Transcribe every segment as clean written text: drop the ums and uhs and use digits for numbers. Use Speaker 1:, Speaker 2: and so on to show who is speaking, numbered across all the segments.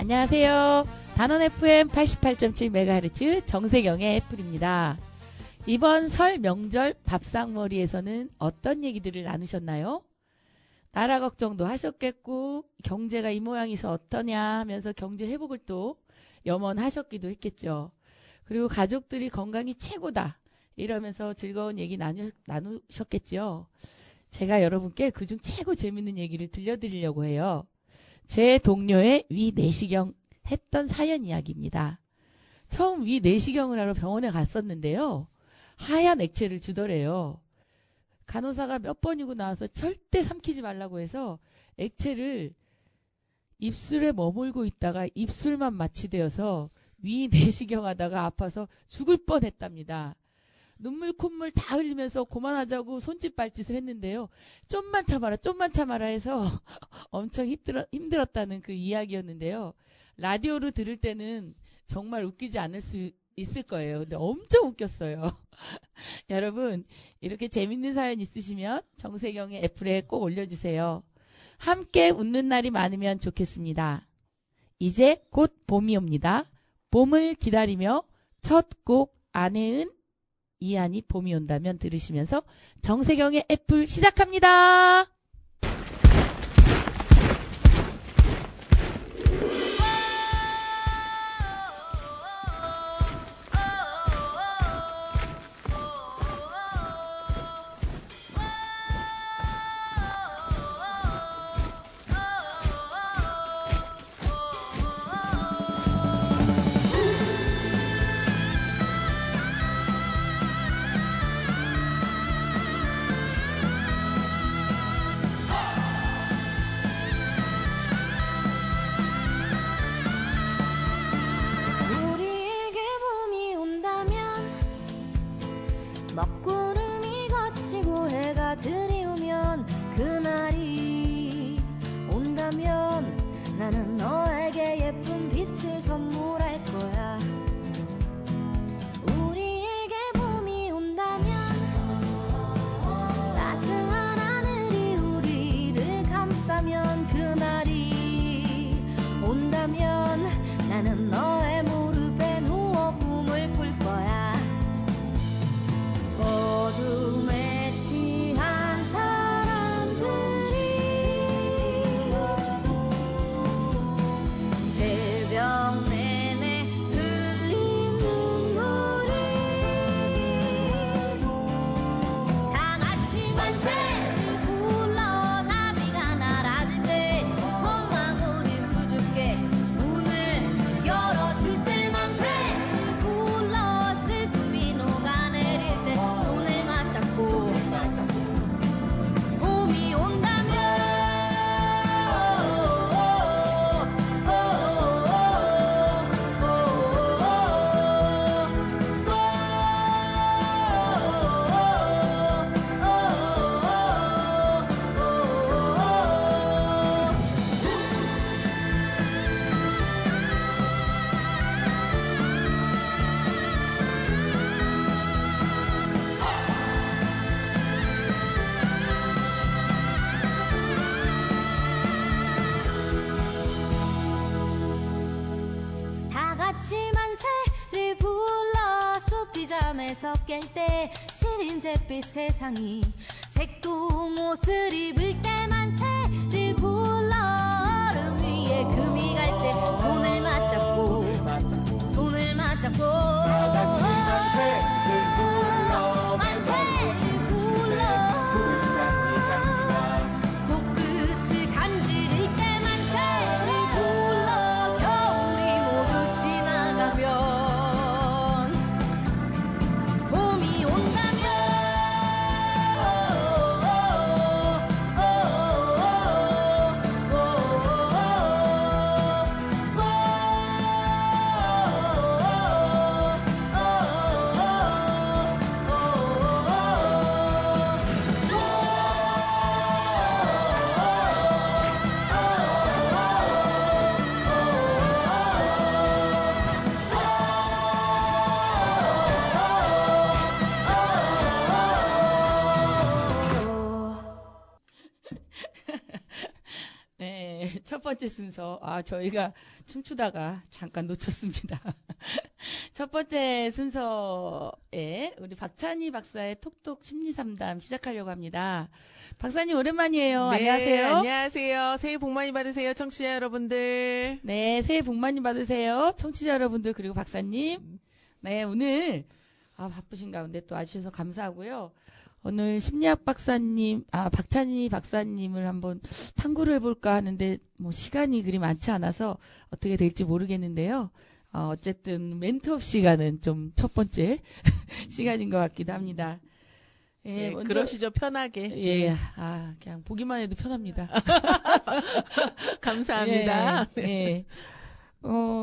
Speaker 1: 안녕하세요. 단원 FM 88.7MHz 정세경의 애플입니다. 이번 설 명절 밥상머리에서는 어떤 얘기들을 나누셨나요? 나라 걱정도 하셨겠고 경제가 이 모양이서 어떠냐 하면서 경제 회복을 또 염원하셨기도 했겠죠. 그리고 가족들이 건강이 최고다 이러면서 즐거운 얘기 나누셨겠죠. 제가 여러분께 그중 최고 재밌는 얘기를 들려드리려고 해요. 제 동료의 위내시경 했던 사연 이야기입니다. 처음 위내시경을 하러 병원에 갔었는데요. 하얀 액체를 주더래요. 간호사가 몇 번이고 나와서 절대 삼키지 말라고 해서 액체를 입술에 머물고 있다가 입술만 마취되어서 위내시경 하다가 아파서 죽을 뻔했답니다. 눈물 콧물 다 흘리면서 그만하자고 손짓 발짓을 했는데요. 좀만 참아라 해서 엄청 힘들었다는 그 이야기였는데요. 라디오로 들을 때는 정말 웃기지 않을 수 있을 거예요. 근데 엄청 웃겼어요. 여러분 이렇게 재밌는 사연 있으시면 정세경의 애플에 꼭 올려주세요. 함께 웃는 날이 많으면 좋겠습니다. 이제 곧 봄이 옵니다. 봄을 기다리며 첫 곡 안혜은 이한이 봄이 온다면 들으시면서 정세경의 애플 시작합니다.
Speaker 2: 먹구름이 걷히고 해가 들이오면 그날이 온다면 나는 너에게 예쁜 빛을 선물할 거야. 우리에게 봄이 온다면 따스한 하늘이 우리를 감싸면 그날이 온다면 나는 너의 무릎에 누워 꿈을 꿀 거야. 어둠에 취한 사람들이 새벽 내내 흘린 눈물이 다 같이 만세를 불러 나비가 날아들 때 봄망울이 수줍게 문을 열어줄 때 만세를 불러 슬픔이 녹아내릴 때 손을 맞잡고 봄이 온다면 다 같이 만세를 불러 숲이 잠에서 깰 때 시린 잿빛 세상이 색동 옷을 입을 때 만세를 불러 얼음 위에 금이 갈 때 손을 맞잡고
Speaker 3: 다 같이 만세를 불러
Speaker 2: 만세를 불러 코끝을 간지릴 때 만세를 불러 겨울이 모두 지나가면 봄이 온다면
Speaker 1: 네. 첫 번째 순서. 저희가 춤추다가 잠깐 놓쳤습니다. 첫 번째 순서에 우리 박찬희 박사의 톡톡 심리상담 시작하려고 합니다. 박사님 오랜만이에요.
Speaker 4: 네,
Speaker 1: 안녕하세요.
Speaker 4: 안녕하세요. 새해 복 많이 받으세요, 청취자 여러분들.
Speaker 1: 네, 새해 복 많이 받으세요. 청취자 여러분들 그리고 박사님. 네, 오늘 바쁘신 가운데 또 와주셔서 감사하고요. 오늘 심리학 박사님, 박찬희 박사님을 한번 탐구를 해볼까 하는데, 시간이 그리 많지 않아서 어떻게 될지 모르겠는데요. 어쨌든 멘트업 시간은 좀 첫 번째 시간인 것 같기도 합니다. 예,
Speaker 4: 네,
Speaker 1: 먼저,
Speaker 4: 그러시죠, 편하게.
Speaker 1: 예, 그냥 보기만 해도 편합니다.
Speaker 4: 감사합니다.
Speaker 1: 예, 예.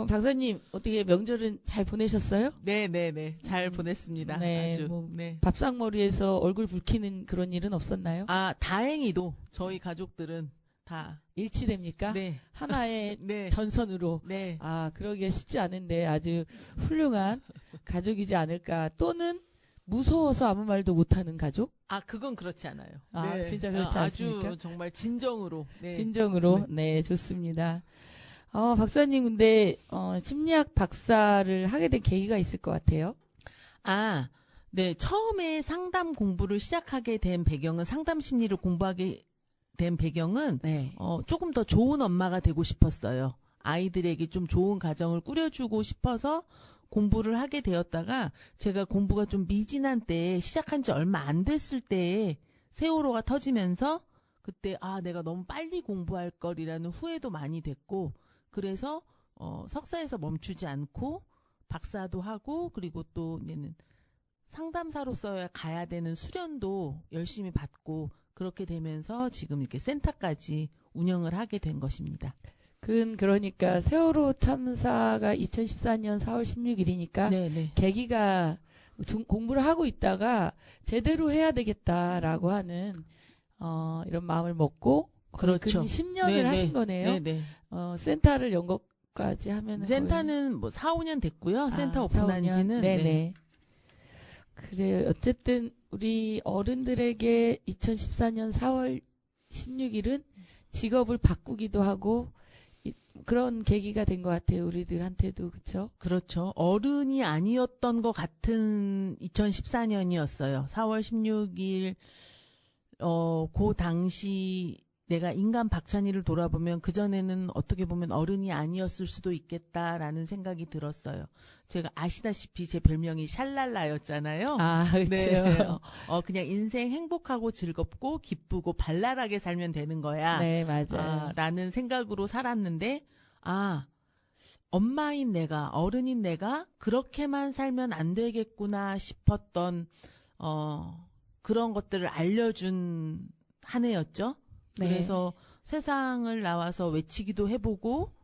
Speaker 1: 박사님, 어떻게 명절은 잘 보내셨어요?
Speaker 4: 네. 잘 보냈습니다.
Speaker 1: 네,
Speaker 4: 아주. 네.
Speaker 1: 밥상머리에서 얼굴 붉히는 그런 일은 없었나요?
Speaker 4: 다행히도 저희 가족들은 다.
Speaker 1: 일치됩니까?
Speaker 4: 네.
Speaker 1: 하나의
Speaker 4: 네.
Speaker 1: 전선으로.
Speaker 4: 네.
Speaker 1: 그러기가 쉽지 않은데 아주 훌륭한 가족이지 않을까. 또는 무서워서 아무 말도 못하는 가족?
Speaker 4: 그건 그렇지 않아요.
Speaker 1: 진짜 그렇지 않습니까?
Speaker 4: 아주 정말 진정으로. 네.
Speaker 1: 진정으로. 네, 좋습니다. 박사님, 근데, 심리학 박사를 하게 된 계기가 있을 것 같아요.
Speaker 4: 네. 처음에 상담 공부를 시작하게 된 배경은, 상담 심리를 공부하게 된 배경은,
Speaker 1: 네.
Speaker 4: 조금 더 좋은 엄마가 되고 싶었어요. 아이들에게 좀 좋은 가정을 꾸려주고 싶어서 공부를 하게 되었다가, 제가 공부가 좀 미진한 때에, 시작한 지 얼마 안 됐을 때에 세월호가 터지면서, 그때, 내가 너무 빨리 공부할 걸이라는 후회도 많이 됐고, 그래서 석사에서 멈추지 않고 박사도 하고, 그리고 또 이제는 상담사로서 가야 되는 수련도 열심히 받고, 그렇게 되면서 지금 이렇게 센터까지 운영을 하게 된 것입니다.
Speaker 1: 그러니까 세월호 참사가 2014년 4월 16일이니까
Speaker 4: 네네.
Speaker 1: 계기가 공부를 하고 있다가 제대로 해야 되겠다라고 하는 이런 마음을 먹고
Speaker 4: 그렇죠.
Speaker 1: 10년을
Speaker 4: 네네.
Speaker 1: 하신 거네요.
Speaker 4: 네네.
Speaker 1: 센터를 연 것까지 하면은
Speaker 4: 센터는 4, 5년 됐고요. 센터 오픈한
Speaker 1: 4, 5년?
Speaker 4: 지는.
Speaker 1: 네네.
Speaker 4: 네.
Speaker 1: 그래 어쨌든 우리 어른들에게 2014년 4월 16일은 직업을 바꾸기도 하고 그런 계기가 된 것 같아요. 우리들한테도 그렇죠?
Speaker 4: 그렇죠. 어른이 아니었던 것 같은 2014년이었어요. 4월 16일 그 당시 내가 인간 박찬희를 돌아보면 그전에는 어떻게 보면 어른이 아니었을 수도 있겠다라는 생각이 들었어요. 제가 아시다시피 제 별명이 샬랄라였잖아요.
Speaker 1: 그렇죠.
Speaker 4: 네. 그냥 인생 행복하고 즐겁고 기쁘고 발랄하게 살면 되는 거야.
Speaker 1: 네, 맞아요.
Speaker 4: 라는 생각으로 살았는데, 엄마인 내가, 어른인 내가 그렇게만 살면 안 되겠구나 싶었던, 그런 것들을 알려준 한 해였죠.
Speaker 1: 네.
Speaker 4: 그래서 세상을 나와서 외치기도 해보고,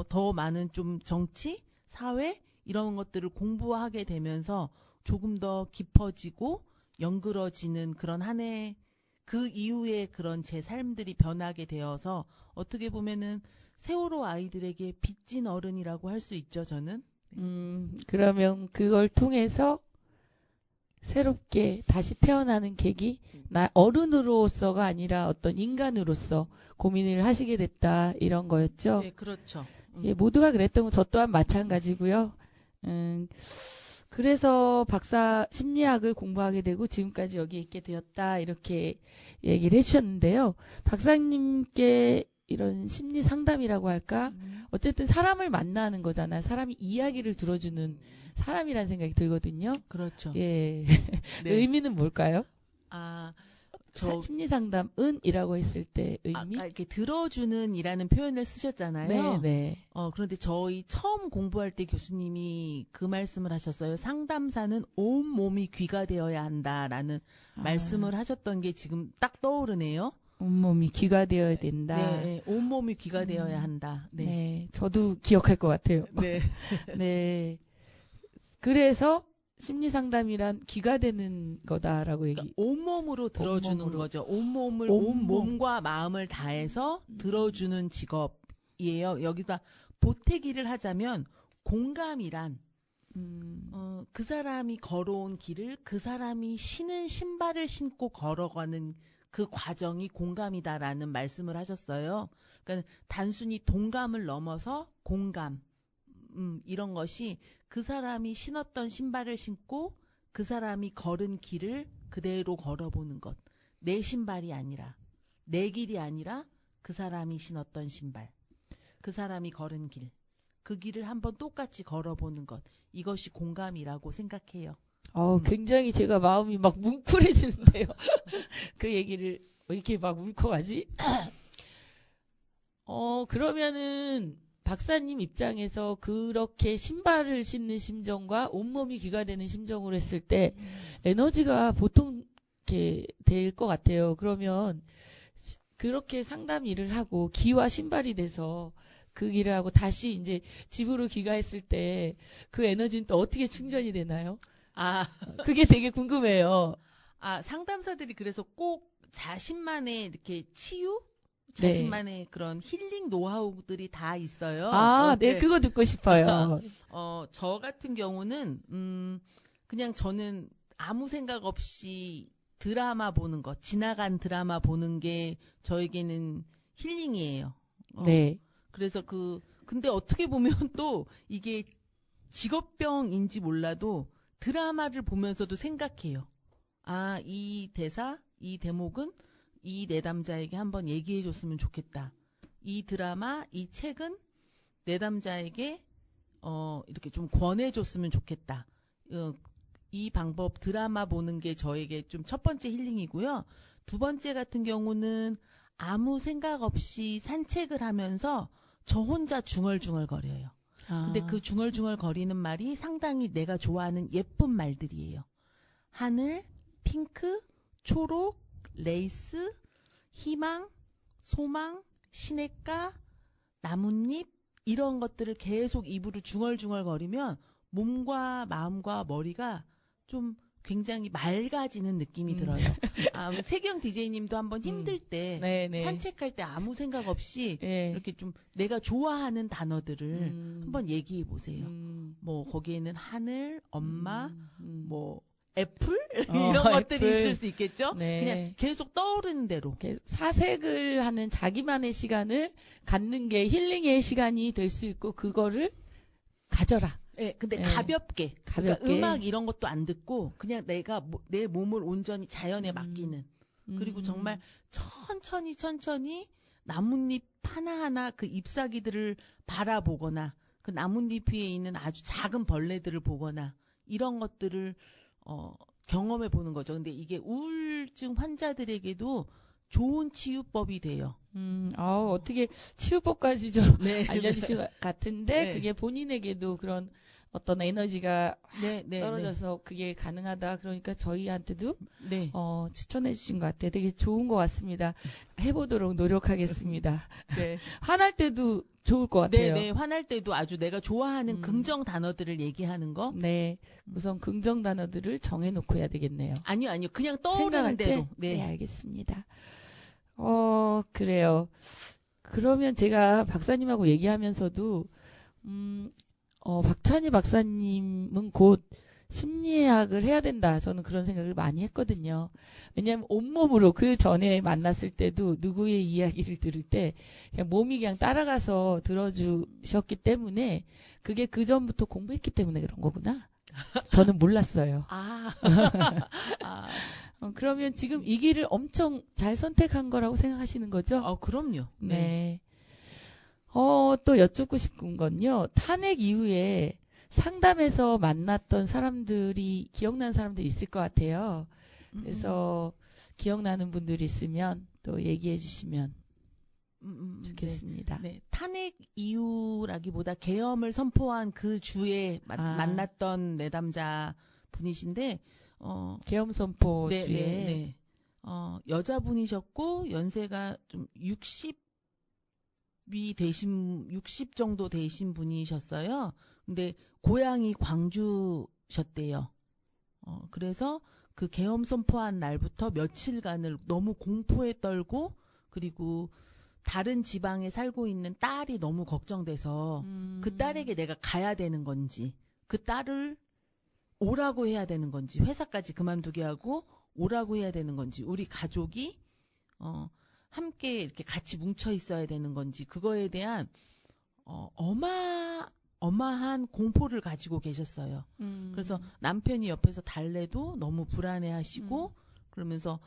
Speaker 4: 더 많은 좀 정치, 사회, 이런 것들을 공부하게 되면서 조금 더 깊어지고 연그러지는 그런 한 해, 그 이후에 그런 제 삶들이 변하게 되어서 어떻게 보면은 세월호 아이들에게 빚진 어른이라고 할 수 있죠, 저는.
Speaker 1: 그러면 그걸 통해서 새롭게 다시 태어나는 계기, 나 어른으로서가 아니라 어떤 인간으로서 고민을 하시게 됐다, 이런 거였죠.
Speaker 4: 네, 그렇죠.
Speaker 1: 예, 모두가 그랬던 거 저 또한 마찬가지고요. 그래서 박사 심리학을 공부하게 되고 지금까지 여기 있게 되었다, 이렇게 얘기를 해주셨는데요. 박사님께 이런 심리 상담이라고 할까? 어쨌든 사람을 만나는 거잖아요. 사람이 이야기를 들어주는 사람이라는 생각이 들거든요.
Speaker 4: 그렇죠.
Speaker 1: 예.
Speaker 4: 네.
Speaker 1: 의미는 뭘까요? 심리 상담은 이라고 했을 때 의미?
Speaker 4: 아까 이렇게 들어주는 이라는 표현을 쓰셨잖아요.
Speaker 1: 네, 네.
Speaker 4: 그런데 저희 처음 공부할 때 교수님이 그 말씀을 하셨어요. 상담사는 온 몸이 귀가 되어야 한다라는 말씀을 하셨던 게 지금 딱 떠오르네요.
Speaker 1: 온몸이 귀가 되어야 된다.
Speaker 4: 네, 온 몸이 귀가 되어야 한다. 네.
Speaker 1: 네, 저도 기억할 것 같아요.
Speaker 4: 네.
Speaker 1: 네. 그래서 심리 상담이란 귀가 되는 거다라고 얘기.
Speaker 4: 그러니까 온몸으로 들어주는
Speaker 1: 온몸으로.
Speaker 4: 거죠. 온몸을
Speaker 1: 온몸.
Speaker 4: 온 몸과 마음을 다해서 들어주는 직업이에요. 여기다 보태기를 하자면 공감이란 그 사람이 걸어온 길을 그 사람이 신은 신발을 신고 걸어가는 그 과정이 공감이다라는 말씀을 하셨어요. 그러니까 단순히 동감을 넘어서 공감, 이런 것이 그 사람이 신었던 신발을 신고 그 사람이 걸은 길을 그대로 걸어보는 것. 내 신발이 아니라, 내 길이 아니라 그 사람이 신었던 신발, 그 사람이 걸은 길, 그 길을 한번 똑같이 걸어보는 것. 이것이 공감이라고 생각해요.
Speaker 1: 굉장히 제가 마음이 막 뭉클해지는데요. 그 얘기를 왜 이렇게 막 울컥하지? 그러면은 박사님 입장에서 그렇게 신발을 신는 심정과 온몸이 귀가 되는 심정으로 했을 때 에너지가 보통 이렇게 될 것 같아요. 그러면 그렇게 상담 일을 하고 귀와 신발이 돼서 그 일을 하고 다시 이제 집으로 귀가했을 때 그 에너지는 또 어떻게 충전이 되나요? 그게 되게 궁금해요.
Speaker 4: 상담사들이 그래서 꼭 자신만의 이렇게 치유?
Speaker 1: 네.
Speaker 4: 자신만의 그런 힐링 노하우들이 다 있어요.
Speaker 1: 네, 그거 듣고 싶어요.
Speaker 4: 저 같은 경우는, 그냥 저는 아무 생각 없이 드라마 보는 것, 지나간 드라마 보는 게 저에게는 힐링이에요.
Speaker 1: 네.
Speaker 4: 그래서 근데 어떻게 보면 또 이게 직업병인지 몰라도 드라마를 보면서도 생각해요. 이 대사, 이 대목은 이 내담자에게 한번 얘기해 줬으면 좋겠다. 이 드라마, 이 책은 내담자에게 이렇게 좀 권해 줬으면 좋겠다. 이 방법 드라마 보는 게 저에게 좀 첫 번째 힐링이고요. 두 번째 같은 경우는 아무 생각 없이 산책을 하면서 저 혼자 중얼중얼 거려요. 근데 그 중얼중얼 거리는 말이 상당히 내가 좋아하는 예쁜 말들이에요. 하늘, 핑크, 초록, 레이스, 희망, 소망, 시냇가, 나뭇잎 이런 것들을 계속 입으로 중얼중얼 거리면 몸과 마음과 머리가 좀 굉장히 맑아지는 느낌이 들어요. 세경 DJ님도 한번 힘들 때
Speaker 1: 네네.
Speaker 4: 산책할 때 아무 생각 없이
Speaker 1: 네.
Speaker 4: 이렇게 좀 내가 좋아하는 단어들을 한번 얘기해 보세요. 뭐 거기에는 하늘, 엄마, 뭐 애플 이런 것들이
Speaker 1: 애플.
Speaker 4: 있을 수 있겠죠.
Speaker 1: 네.
Speaker 4: 그냥 계속 떠오르는 대로.
Speaker 1: 사색을 하는 자기만의 시간을 갖는 게 힐링의 시간이 될 수 있고 그거를 가져라.
Speaker 4: 네, 근데
Speaker 1: 네.
Speaker 4: 가볍게. 그러니까
Speaker 1: 가볍게.
Speaker 4: 음악 이런 것도 안 듣고 그냥 내가 내 몸을 온전히 자연에 맡기는. 그리고 정말 천천히 나뭇잎 하나하나 그 잎사귀들을 바라보거나 그 나뭇잎 위에 있는 아주 작은 벌레들을 보거나 이런 것들을 경험해 보는 거죠. 근데 이게 우울증 환자들에게도 좋은 치유법이 돼요.
Speaker 1: 어떻게 치유법까지 좀
Speaker 4: 네.
Speaker 1: 알려주신 것 같은데
Speaker 4: 네.
Speaker 1: 그게 본인에게도 그런 어떤 에너지가
Speaker 4: 네,
Speaker 1: 떨어져서 그게 가능하다. 그러니까 저희한테도
Speaker 4: 네.
Speaker 1: 추천해 주신 것 같아요. 되게 좋은 것 같습니다. 해보도록 노력하겠습니다.
Speaker 4: 네.
Speaker 1: 화날 때도 좋을 것
Speaker 4: 네,
Speaker 1: 같아요.
Speaker 4: 네. 화날 때도 아주 내가 좋아하는 긍정 단어들을 얘기하는 거.
Speaker 1: 네. 우선 긍정 단어들을 정해놓고 해야 되겠네요.
Speaker 4: 아니요. 그냥 떠오르는
Speaker 1: 생각할
Speaker 4: 대로.
Speaker 1: 때?
Speaker 4: 네.
Speaker 1: 네, 알겠습니다. 그래요. 그러면 제가 박사님하고 얘기하면서도, 박찬희 박사님은 곧 심리학을 해야 된다. 저는 그런 생각을 많이 했거든요. 왜냐하면 온몸으로 그 전에 만났을 때도 누구의 이야기를 들을 때 그냥 몸이 그냥 따라가서 들어주셨기 때문에 그게 그 전부터 공부했기 때문에 그런 거구나. 저는 몰랐어요. 그러면 지금 이 길을 엄청 잘 선택한 거라고 생각하시는 거죠?
Speaker 4: 그럼요.
Speaker 1: 네. 또 여쭙고 싶은 건요. 탄핵 이후에 상담에서 만났던 사람들이 기억나는 사람들이 있을 것 같아요. 그래서 기억나는 분들이 있으면 또 얘기해 주시면 좋겠습니다.
Speaker 4: 네. 탄핵 이후라기보다 계엄을 선포한 그 주에 만났던 내담자 분이신데
Speaker 1: 계엄 선포
Speaker 4: 네,
Speaker 1: 주에
Speaker 4: 네. 여자분이셨고 연세가 좀 60 정도 되신 분이셨어요. 근데 고향이 광주셨대요. 그래서 그 계엄 선포한 날부터 며칠간을 너무 공포에 떨고 그리고 다른 지방에 살고 있는 딸이 너무 걱정돼서 그 딸에게 내가 가야 되는 건지 그 딸을 오라고 해야 되는 건지 회사까지 그만두게 하고 오라고 해야 되는 건지 우리 가족이 함께 이렇게 같이 뭉쳐 있어야 되는 건지 그거에 대한 어마한 공포를 가지고 계셨어요. 그래서 남편이 옆에서 달래도 너무 불안해하시고 그러면서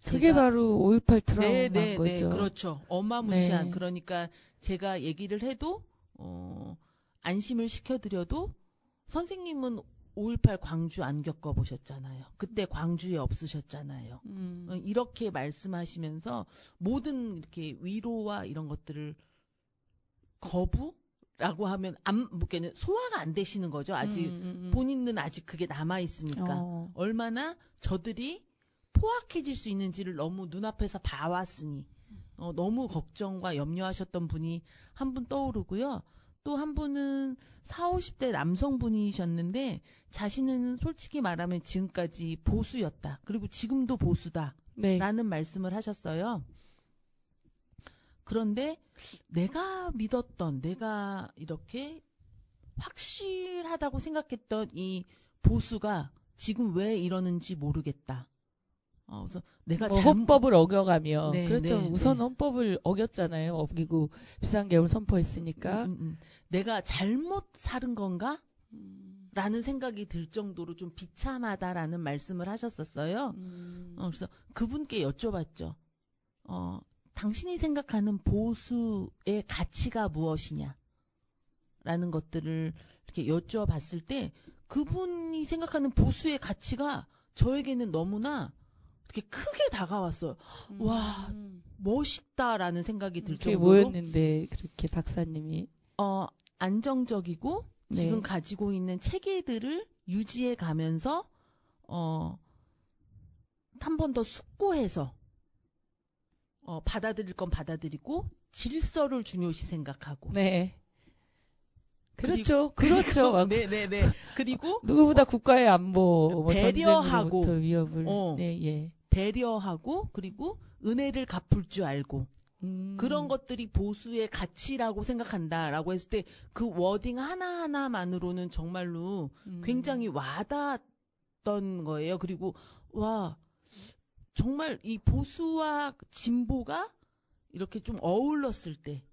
Speaker 1: 그게 바로 5.18 트라우마인
Speaker 4: 네,
Speaker 1: 거죠.
Speaker 4: 그렇죠. 어마무시한.
Speaker 1: 네.
Speaker 4: 그러니까 제가 얘기를 해도 안심을 시켜드려도 선생님은 5.18 광주 안 겪어보셨잖아요. 그때 광주에 없으셨잖아요. 이렇게 말씀하시면서 모든 이렇게 위로와 이런 것들을 거부라고 하면 소화가 안 되시는 거죠. 아직 본인은 아직 그게 남아 있으니까 얼마나 저들이 포악해질 수 있는지를 너무 눈앞에서 봐왔으니 너무 걱정과 염려하셨던 분이 한 분 떠오르고요. 또 한 분은 40, 50대 남성분이셨는데 자신은 솔직히 말하면 지금까지 보수였다. 그리고 지금도 보수다.
Speaker 1: 네.
Speaker 4: 라는 말씀을 하셨어요. 그런데 내가 믿었던, 내가 이렇게 확실하다고 생각했던 이 보수가 지금 왜 이러는지 모르겠다. 그래서 내가
Speaker 1: 헌법을 어겨가며
Speaker 4: 네,
Speaker 1: 그렇죠.
Speaker 4: 네,
Speaker 1: 우선
Speaker 4: 네.
Speaker 1: 헌법을 어겼잖아요. 어기고 비상계엄을 선포했으니까.
Speaker 4: 내가 잘못 살은 건가? 라는 생각이 들 정도로 좀 비참하다라는 말씀을 하셨었어요. 그래서 그분께 여쭤봤죠. 당신이 생각하는 보수의 가치가 무엇이냐? 라는 것들을 이렇게 여쭤봤을 때 그분이 생각하는 보수의 가치가 저에게는 너무나 이렇게 크게 다가왔어요. 와, 멋있다라는 생각이 들
Speaker 1: 그게
Speaker 4: 정도로.
Speaker 1: 뭐였는데 그렇게 박사님이
Speaker 4: 안정적이고
Speaker 1: 네.
Speaker 4: 지금 가지고 있는 체계들을 유지해 가면서 한 번 더 숙고해서 받아들일 건 받아들이고 질서를 중요시 생각하고.
Speaker 1: 네. 그렇죠. 그렇죠.
Speaker 4: 네네네. 그리고
Speaker 1: 누구보다 국가의 안보, 뭐
Speaker 4: 배려하고,
Speaker 1: 전쟁으로부터 위협을.
Speaker 4: 어.
Speaker 1: 네, 예.
Speaker 4: 배려하고 그리고 은혜를 갚을 줄 알고 그런 것들이 보수의 가치라고 생각한다라고 했을 때 그 워딩 하나하나만으로는 정말로 굉장히 와닿았던 거예요. 그리고 와 정말 이 보수와 진보가 이렇게 좀 어울렀을 때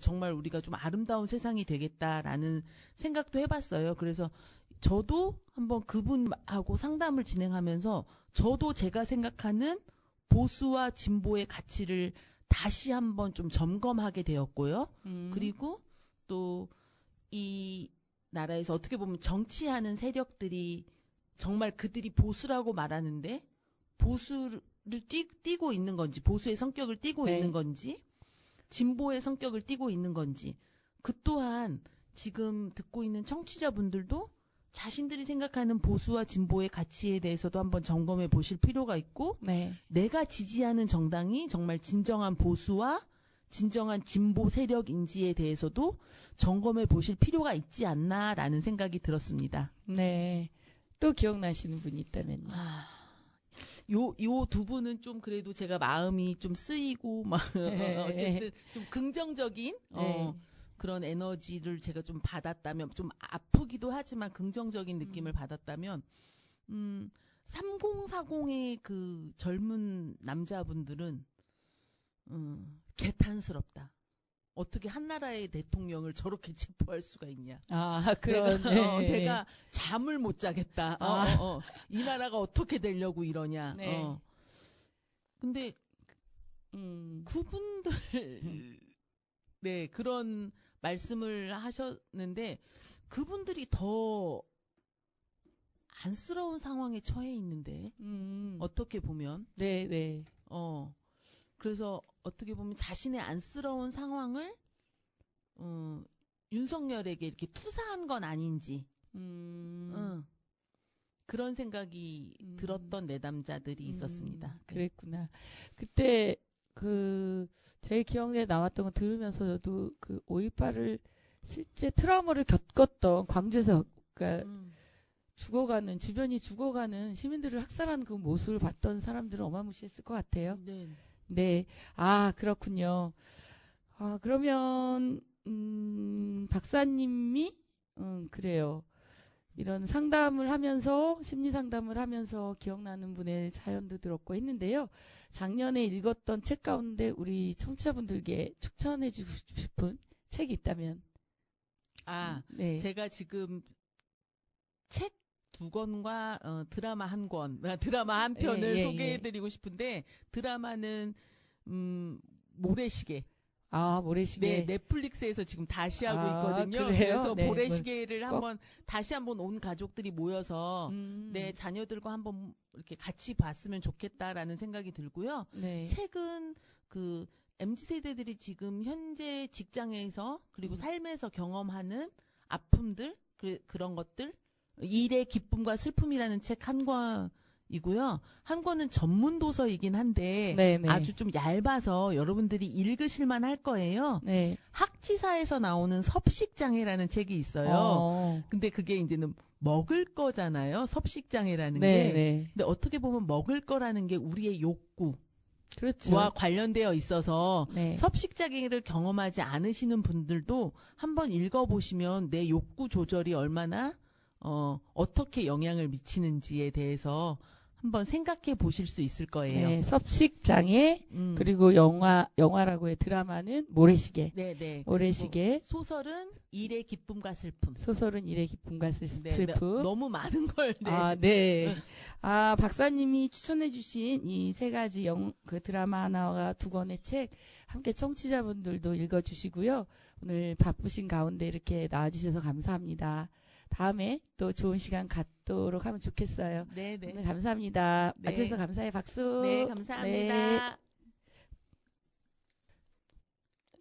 Speaker 4: 정말 우리가 좀 아름다운 세상이 되겠다라는 생각도 해봤어요. 그래서 저도 한번 그분하고 상담을 진행하면서 저도 제가 생각하는 보수와 진보의 가치를 다시 한번 좀 점검하게 되었고요. 그리고 또 이 나라에서 어떻게 보면 정치하는 세력들이 정말 그들이 보수라고 말하는데 보수를 띠고 있는 건지 보수의 성격을 띠고
Speaker 1: 네.
Speaker 4: 있는 건지 진보의 성격을 띠고 있는 건지 그 또한 지금 듣고 있는 청취자분들도 자신들이 생각하는 보수와 진보의 가치에 대해서도 한번 점검해 보실 필요가 있고
Speaker 1: 네.
Speaker 4: 내가 지지하는 정당이 정말 진정한 보수와 진정한 진보 세력인지에 대해서도 점검해 보실 필요가 있지 않나라는 생각이 들었습니다.
Speaker 1: 네. 또 기억나시는 분이 있다면요.
Speaker 4: 요 두 분은 좀 그래도 제가 마음이 좀 쓰이고 막 어쨌든 좀 긍정적인
Speaker 1: 네.
Speaker 4: 그런 에너지를 제가 좀 받았다면 좀 아프기도 하지만 긍정적인 느낌을 받았다면 3040의 그 젊은 남자분들은 개탄스럽다. 어떻게 한 나라의 대통령을 저렇게 체포할 수가 있냐.
Speaker 1: 아, 그런. 네.
Speaker 4: 내가 잠을 못 자겠다. 이 나라가 어떻게 되려고 이러냐.
Speaker 1: 네.
Speaker 4: 근데 그분들 네 그런 말씀을 하셨는데 그분들이 더 안쓰러운 상황에 처해 있는데 어떻게 보면
Speaker 1: 네, 네.
Speaker 4: 그래서 어떻게 보면 자신의 안쓰러운 상황을 윤석열에게 이렇게 투사한 건 아닌지 그런 생각이 들었던 내담자들이 있었습니다. 네.
Speaker 1: 그랬구나. 그때 제 기억에 나왔던 거 들으면서도 그 5.18을 실제 트라우마를 겪었던 광주에서 그러니까 주변이 죽어가는 시민들을 학살하는 그 모습을 봤던 사람들은 어마무시했을 것 같아요.
Speaker 4: 네.
Speaker 1: 네. 아, 그렇군요. 그러면 박사님이 그래요. 이런 상담을 하면서 심리 상담을 하면서 기억나는 분의 사연도 들었고 했는데요. 작년에 읽었던 책 가운데 우리 청취자분들께 추천해 주고 싶은 책이 있다면 네.
Speaker 4: 제가 지금 책 2권과 드라마 1권, 드라마 한 편을
Speaker 1: 예, 예,
Speaker 4: 소개해드리고 싶은데 드라마는 모래시계.
Speaker 1: 모래시계.
Speaker 4: 네, 넷플릭스에서 지금 다시 하고 있거든요.
Speaker 1: 그래요?
Speaker 4: 그래서
Speaker 1: 네,
Speaker 4: 모래시계를
Speaker 1: 꼭.
Speaker 4: 다시 한번 온 가족들이 모여서 네, 자녀들과 한번 이렇게 같이 봤으면 좋겠다라는 생각이 들고요.
Speaker 1: 네.
Speaker 4: 책은 그 MZ 세대들이 지금 현재 직장에서 그리고 삶에서 경험하는 아픔들 그런 것들 일의 기쁨과 슬픔이라는 책 한 권이고요. 한 권은 전문 도서이긴 한데
Speaker 1: 네네.
Speaker 4: 아주 좀 얇아서 여러분들이 읽으실만 할 거예요.
Speaker 1: 네.
Speaker 4: 학지사에서 나오는 섭식장애라는 책이 있어요. 근데 그게 이제는 먹을 거잖아요. 섭식장애라는
Speaker 1: 네,
Speaker 4: 게.
Speaker 1: 네.
Speaker 4: 근데 어떻게 보면 먹을 거라는 게 우리의 욕구와
Speaker 1: 그렇죠.
Speaker 4: 관련되어 있어서
Speaker 1: 네.
Speaker 4: 섭식장애를 경험하지 않으시는 분들도 한번 읽어보시면 내 욕구 조절이 얼마나 어떻게 영향을 미치는지에 대해서 한번 생각해 보실 수 있을 거예요.
Speaker 1: 네, 섭식장애 그리고 영화라고의 드라마는 모래시계.
Speaker 4: 네.
Speaker 1: 모래시계.
Speaker 4: 소설은 일의 기쁨과 슬픔.
Speaker 1: 소설은 일의 기쁨과
Speaker 4: 네,
Speaker 1: 슬픔.
Speaker 4: 너무 많은 걸. 네.
Speaker 1: 네. 박사님이 추천해주신 이 3가지 그 드라마 하나와 2권의 책 함께 청취자분들도 읽어주시고요. 오늘 바쁘신 가운데 이렇게 나와주셔서 감사합니다. 다음에 또 좋은 시간 갖도록 하면 좋겠어요.
Speaker 4: 네.
Speaker 1: 오늘 감사합니다.
Speaker 4: 네.
Speaker 1: 와주셔서 감사해요. 박수.
Speaker 4: 네, 감사합니다.
Speaker 1: 네.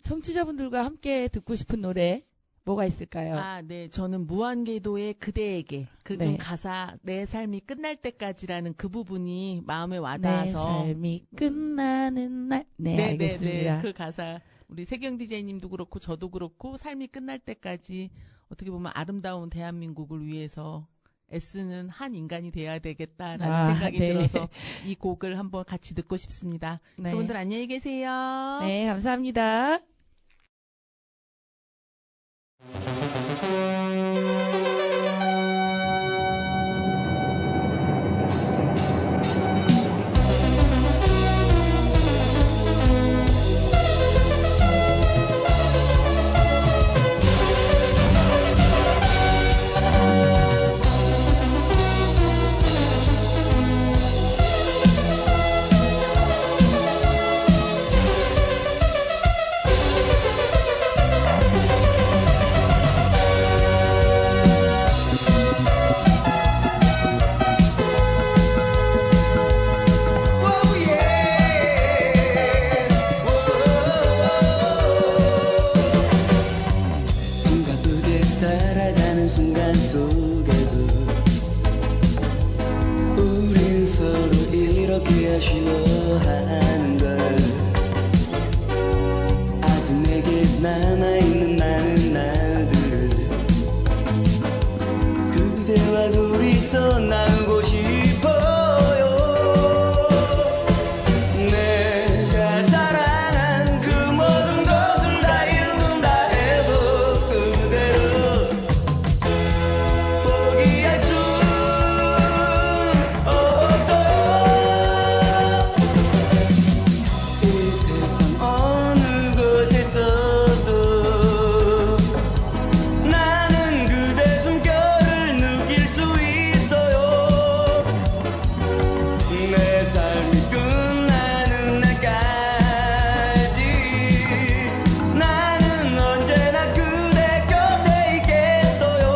Speaker 1: 청취자분들과 함께 듣고 싶은 노래 뭐가 있을까요?
Speaker 4: 네. 저는 무한궤도의 그대에게 그중
Speaker 1: 네.
Speaker 4: 가사 내 삶이 끝날 때까지라는 그 부분이 마음에
Speaker 1: 내
Speaker 4: 와닿아서
Speaker 1: 삶이 끝나는 날. 네, 알겠습니다.
Speaker 4: 그 가사 우리 세경 디제이님도 그렇고 저도 그렇고 삶이 끝날 때까지 어떻게 보면 아름다운 대한민국을 위해서 애쓰는 한 인간이 돼야 되겠다라는 생각이
Speaker 1: 네.
Speaker 4: 들어서 이 곡을 한번 같이 듣고 싶습니다.
Speaker 1: 네.
Speaker 4: 여러분들 안녕히 계세요.
Speaker 1: 네, 감사합니다.
Speaker 5: 숨가쁘게 살아가는 순간 속에도 우린 서로 이렇게 아쉬워하는 걸 아직 내게 남아있는 많은 날들을 그대와 둘이서 나누고 싶어요. 내가 사랑한 그 모든 것을 다 잃는다 해도 그대로 포기할 수 없어요. 이 세상 어느 곳에서도 나는 그대 숨결을 느낄 수 있어요. 내 삶이 끝나는 날까지 나는 언제나 그대 곁에 있겠어요.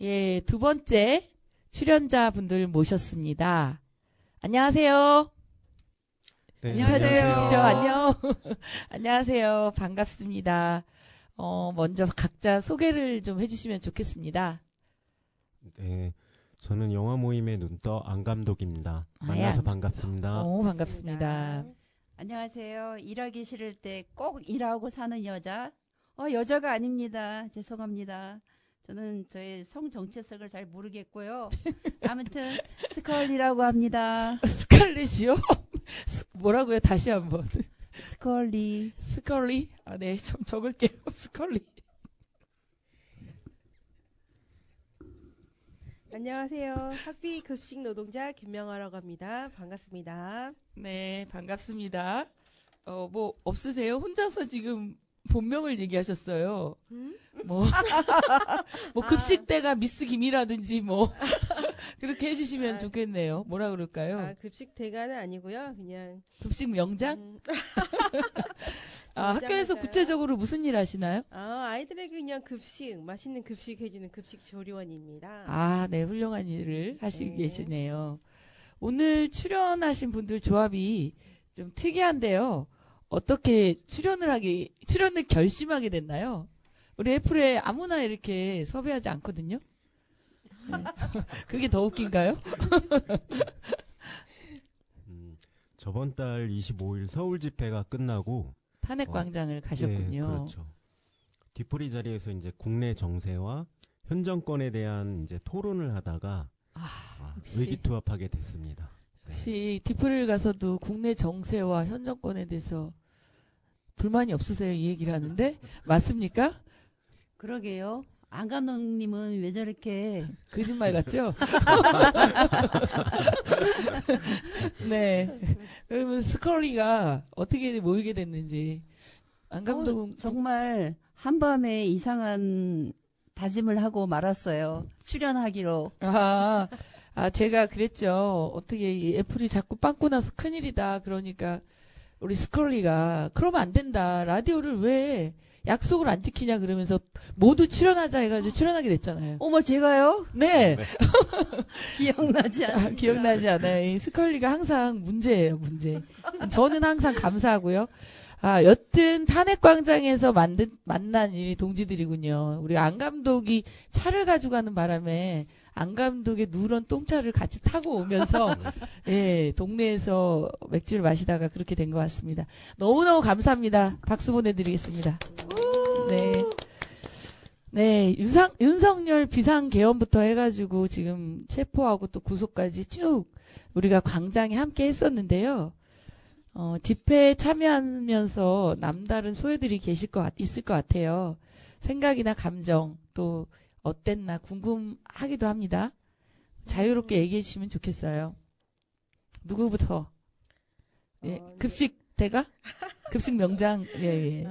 Speaker 1: 예, 두 번째 출연자분들 모셨습니다. 안녕하세요.
Speaker 6: 네,
Speaker 1: 인사 좀
Speaker 2: 안녕하세요.
Speaker 1: 해주시죠. 안녕. 안녕하세요. 반갑습니다. 먼저 각자 소개를 좀 해주시면 좋겠습니다.
Speaker 6: 네, 저는 영화 모임의 눈떠 안 감독입니다. 만나서
Speaker 1: 안-
Speaker 6: 반갑습니다.
Speaker 1: 반갑습니다.
Speaker 2: 안녕하세요. 일하기 싫을 때 꼭 일하고 사는 여자. 여자가 아닙니다. 죄송합니다. 저는 저의 성 정체성을 잘 모르겠고요. 아무튼 스컬리라고 합니다.
Speaker 1: 스칼렛이요? 뭐라고요? 다시 한번.
Speaker 2: 스컬리.
Speaker 1: 스컬리? 아, 네, 좀 적을게요. 스컬리.
Speaker 7: 안녕하세요. 학비 급식 노동자 김명아라고 합니다. 반갑습니다.
Speaker 1: 네, 반갑습니다. 뭐, 없으세요? 혼자서 지금 본명을 얘기하셨어요. 뭐, 뭐, 급식대가 미스 김이라든지 뭐, 그렇게 해주시면
Speaker 7: 아.
Speaker 1: 좋겠네요. 뭐라 그럴까요?
Speaker 7: 급식 대가는 아니고요. 그냥
Speaker 1: 급식 명장?
Speaker 7: 명장
Speaker 1: 학교에서
Speaker 7: 할까요?
Speaker 1: 구체적으로 무슨 일 하시나요?
Speaker 7: 아이들에게 그냥 급식, 맛있는 급식 해주는 급식 조리원입니다.
Speaker 1: 아, 네, 훌륭한 일을 하시고
Speaker 7: 네.
Speaker 1: 계시네요. 오늘 출연하신 분들 조합이 좀 특이한데요. 어떻게 출연을 결심하게 됐나요? 우리 애플에 아무나 이렇게 섭외하지 않거든요. 네. 그게 더 웃긴가요?
Speaker 6: 저번 달 25일 서울 집회가 끝나고
Speaker 1: 탄핵광장을 가셨군요.
Speaker 6: 네, 그렇죠. 뒤풀이 자리에서 이제 국내 정세와 현 정권에 대한 이제 토론을 하다가
Speaker 1: 역시.
Speaker 6: 의기투합하게 됐습니다.
Speaker 1: 혹시 디프를 가서도 국내 정세와 현 정권에 대해서 불만이 없으세요? 이 얘기를 하는데 맞습니까?
Speaker 2: 그러게요. 안 감독님은 왜 저렇게
Speaker 1: 거짓말 같죠? 네. 그러면 스컬리가 어떻게 모이게 됐는지 안 감독은
Speaker 2: 정말 한밤에 이상한 다짐을 하고 말았어요. 출연하기로.
Speaker 1: 제가 그랬죠. 어떻게 이 애플이 자꾸 빵꾸 나서 큰일이다. 그러니까 우리 스컬리가 그러면 안 된다. 라디오를 왜 약속을 안 지키냐 그러면서 모두 출연하자 해가지고 출연하게 됐잖아요.
Speaker 2: 어머, 제가요?
Speaker 1: 네.
Speaker 2: 기억나지 않습니다.
Speaker 1: 기억나지 않아요. 이 스컬리가 항상 문제예요, 문제. 저는 항상 감사하고요. 여튼 탄핵광장에서 만난 이 동지들이군요. 우리 안 감독이 차를 가지고 가는 바람에 안 감독의 누런 똥차를 같이 타고 오면서 예, 동네에서 맥주를 마시다가 그렇게 된 것 같습니다. 너무너무 감사합니다. 박수 보내드리겠습니다. 네. 네, 윤석열 비상계엄부터 해가지고 지금 체포하고 또 구속까지 쭉 우리가 광장에 함께 했었는데요. 집회에 참여하면서 남다른 소외들이 있을 것 같아요. 생각이나 감정, 또 어땠나 궁금하기도 합니다. 자유롭게 얘기해 주시면 좋겠어요. 누구부터? 예, 급식 대가? 급식 명장, 예.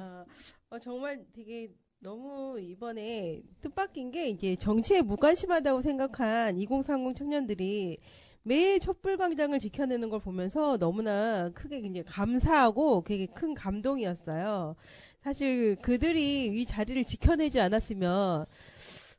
Speaker 7: 정말 되게 너무 이번에 뜻밖인 게 이제 정치에 무관심하다고 생각한 2030 청년들이 매일 촛불광장을 지켜내는 걸 보면서 너무나 크게 이제 감사하고 되게 큰 감동이었어요. 사실 그들이 이 자리를 지켜내지 않았으면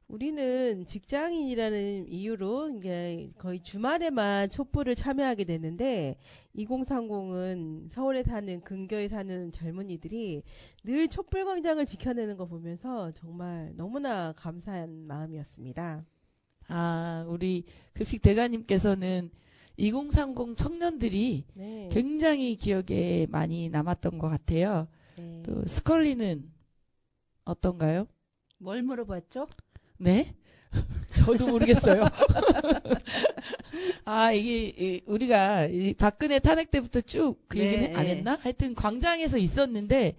Speaker 7: 우리는 직장인이라는 이유로 이제 거의 주말에만 촛불을 참여하게 됐는데 2030은 서울에 사는 근교에 사는 젊은이들이 늘 촛불광장을 지켜내는 거 보면서 정말 너무나 감사한 마음이었습니다.
Speaker 1: 우리 급식 대가님께서는 2030 청년들이
Speaker 7: 네.
Speaker 1: 굉장히 기억에 많이 남았던 것 같아요.
Speaker 7: 네.
Speaker 1: 또 스컬리는 어떤가요?
Speaker 2: 뭘 물어봤죠?
Speaker 1: 네? 저도 모르겠어요. 이게 우리가 이 박근혜 탄핵 때부터 쭉 그
Speaker 2: 네.
Speaker 1: 얘기는 안 했나? 하여튼 광장에서 있었는데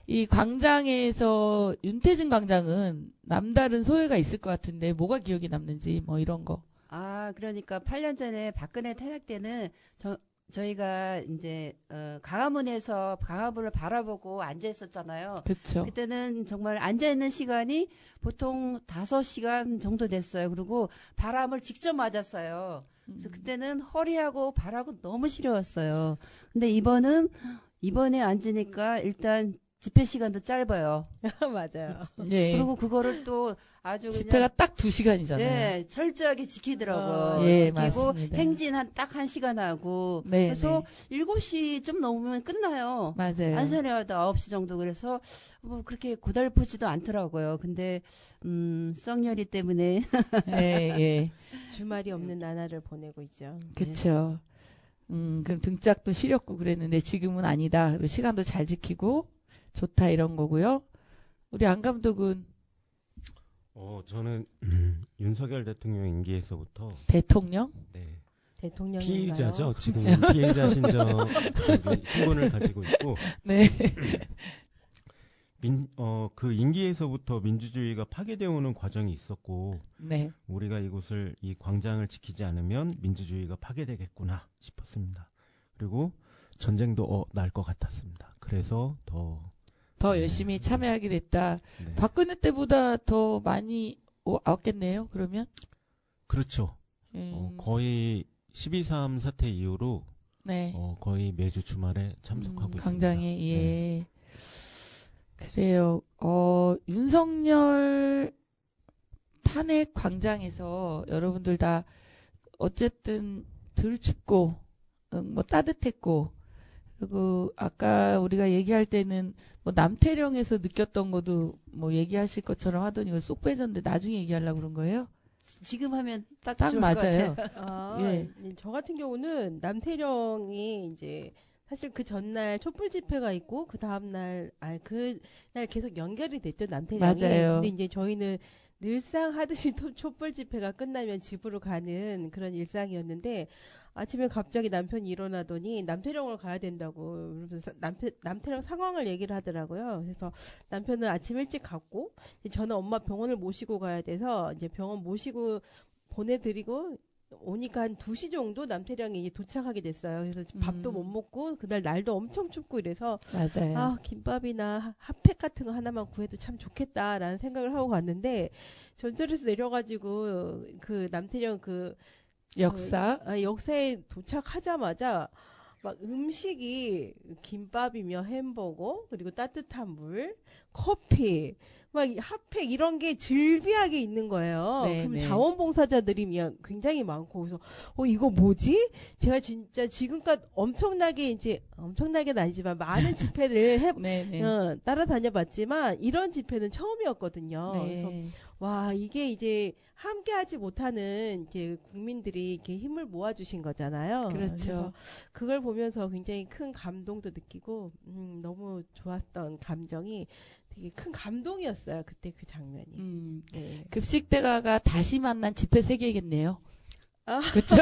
Speaker 1: 이 광장에서 윤태진 광장은 남다른 소회가 있을 것 같은데 뭐가 기억이 남는지 뭐 이런 거.
Speaker 2: 그러니까 8년 전에 박근혜 탄핵 때는 저희가 이제 광화문에서 광화문을 바라보고 앉아 있었잖아요.
Speaker 1: 그렇죠.
Speaker 2: 그때는 정말 앉아 있는 시간이 보통 5시간 정도 됐어요. 그리고 바람을 직접 맞았어요. 그래서 그때는 허리하고 발하고 너무 시려웠어요. 근데 이번에 앉으니까 일단 집회 시간도 짧아요.
Speaker 7: 맞아요.
Speaker 1: 예.
Speaker 2: 그리고 그거를 또 아주
Speaker 1: 집회가
Speaker 2: 그냥
Speaker 1: 딱 2시간이잖아요.
Speaker 2: 네, 철저하게 지키더라고요.
Speaker 1: 예,
Speaker 2: 지키고
Speaker 1: 맞습니다.
Speaker 2: 행진 딱 1시간 하고
Speaker 1: 네,
Speaker 2: 그래서 7시 좀 넘으면 끝나요.
Speaker 1: 맞아요.
Speaker 2: 안산에와도 9시 정도 그래서 뭐 그렇게 고달프지도 않더라고요. 근데 썩열이 때문에
Speaker 1: 예, 예.
Speaker 7: 주말이 없는 나날을 보내고 있죠.
Speaker 1: 그쵸. 그럼 등짝도 시렸고 그랬는데 지금은 아니다. 그리고 시간도 잘 지키고 좋다 이런 거고요. 우리 안 감독은
Speaker 6: 저는 윤석열 대통령 임기에서부터
Speaker 1: 대통령?
Speaker 6: 네,
Speaker 7: 대통령인가요?
Speaker 6: 피의자죠. 지금 피의자 신분 신분을 가지고 있고
Speaker 1: 네.
Speaker 6: 그 임기에서부터 민주주의가 파괴되어 오는 과정이 있었고
Speaker 1: 네.
Speaker 6: 우리가 이 광장을 지키지 않으면 민주주의가 파괴되겠구나 싶었습니다. 그리고 전쟁도 날 것 같았습니다. 그래서 더
Speaker 1: 열심히 참여하게 됐다.
Speaker 6: 네.
Speaker 1: 박근혜 때보다 더 많이 왔겠네요. 그러면?
Speaker 6: 그렇죠. 거의 12.3 사태 이후로
Speaker 1: 네.
Speaker 6: 거의 매주 주말에 참석하고 있습니다.
Speaker 1: 광장에 예.
Speaker 6: 네.
Speaker 1: 그래요. 윤석열 탄핵 광장에서 여러분들 다 어쨌든 덜 춥고 뭐 따뜻했고 그리고 아까 우리가 얘기할 때는 뭐 남태령에서 느꼈던 것도 뭐 얘기하실 것처럼 하더니 이거 쏙 빼졌는데 나중에 얘기하려고 그런 거예요?
Speaker 2: 지금 하면 딱
Speaker 1: 딱
Speaker 2: 좋을 것
Speaker 1: 맞아요.
Speaker 2: 같아요.
Speaker 1: 예.
Speaker 7: 저 같은 경우는 남태령이 이제 사실 그 전날 촛불 집회가 있고 그 다음날 그날 계속 연결이 됐죠, 남태령이.
Speaker 1: 맞아요.
Speaker 7: 근데 이제 저희는 늘상 하듯이 촛불 집회가 끝나면 집으로 가는 그런 일상이었는데 아침에 갑자기 남편이 일어나더니 남태령을 가야 된다고 그러면서 남태령 상황을 얘기를 하더라고요. 그래서 남편은 아침 일찍 갔고 저는 엄마 병원을 모시고 가야 돼서 이제 병원 모시고 보내드리고 오니까 한 2시 정도 남태령이 이제 도착하게 됐어요. 그래서 밥도 못 먹고 그날 날도 엄청 춥고 이래서
Speaker 1: 맞아요.
Speaker 7: 김밥이나 핫팩 같은 거 하나만 구해도 참 좋겠다라는 생각을 하고 갔는데 전철에서 내려가지고 그 남태령 역사에 도착하자마자 막 음식이 김밥이며 햄버거 그리고 따뜻한 물, 커피, 막 핫팩 이런 게 즐비하게 있는 거예요.
Speaker 1: 네,
Speaker 7: 그럼
Speaker 1: 네.
Speaker 7: 자원봉사자들이 굉장히 많고 그래서 이거 뭐지? 제가 진짜 지금껏 엄청나게는 아니지만 많은 집회를
Speaker 1: 네, 네.
Speaker 7: 따라다녀봤지만 이런 집회는 처음이었거든요.
Speaker 1: 네.
Speaker 7: 그래서 와 이게 이제 함께하지 못하는 이제 국민들이 이렇게 힘을 모아주신 거잖아요.
Speaker 1: 그렇죠.
Speaker 7: 그래서 그걸 보면서 굉장히 큰 감동도 느끼고 너무 좋았던 감정이 되게 큰 감동이었어요. 그때 그 장면이. 네.
Speaker 1: 급식대가가 다시 만난 집회 세계겠네요. 그렇죠?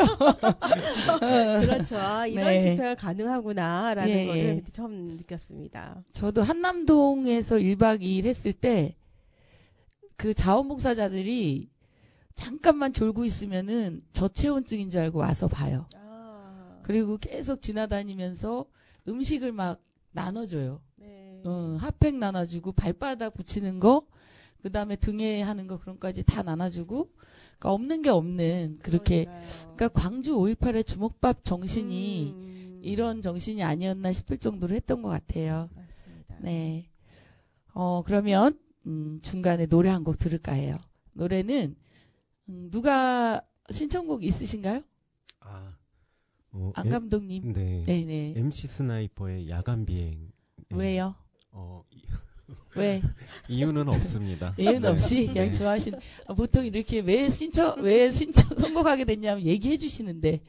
Speaker 7: 그렇죠. 이런
Speaker 1: 네.
Speaker 7: 집회가 가능하구나라는
Speaker 1: 예,
Speaker 7: 거를
Speaker 1: 예.
Speaker 7: 그때 처음 느꼈습니다.
Speaker 1: 저도 한남동에서 1박 2일 했을 때 그 자원봉사자들이 잠깐만 졸고 있으면은 저체온증인 줄 알고 와서 봐요. 그리고 계속 지나다니면서 음식을 막 나눠줘요.
Speaker 7: 네.
Speaker 1: 핫팩 나눠주고 발바닥 붙이는 거, 그 다음에 등에 하는 거 그런 거까지 다 나눠주고, 그러니까 없는 게 없는 그렇게. 그러니까 광주 5.18의 주먹밥 정신이 이런 정신이 아니었나 싶을 정도로 했던 것 같아요.
Speaker 7: 맞습니다.
Speaker 1: 네. 그러면 중간에 노래 한 곡 들을까 해요. 노래는 누가 신청곡 있으신가요? 안 감독님.
Speaker 6: 네.
Speaker 1: 네네.
Speaker 6: MC 스나이퍼의 야간 비행. 네.
Speaker 1: 왜요? 왜?
Speaker 6: 이유는 없습니다.
Speaker 1: 이유는
Speaker 6: 네.
Speaker 1: 없이 그냥
Speaker 6: 네.
Speaker 1: 좋아하시는. 보통 이렇게 왜 신청 선곡하게 됐냐면 얘기해 주시는데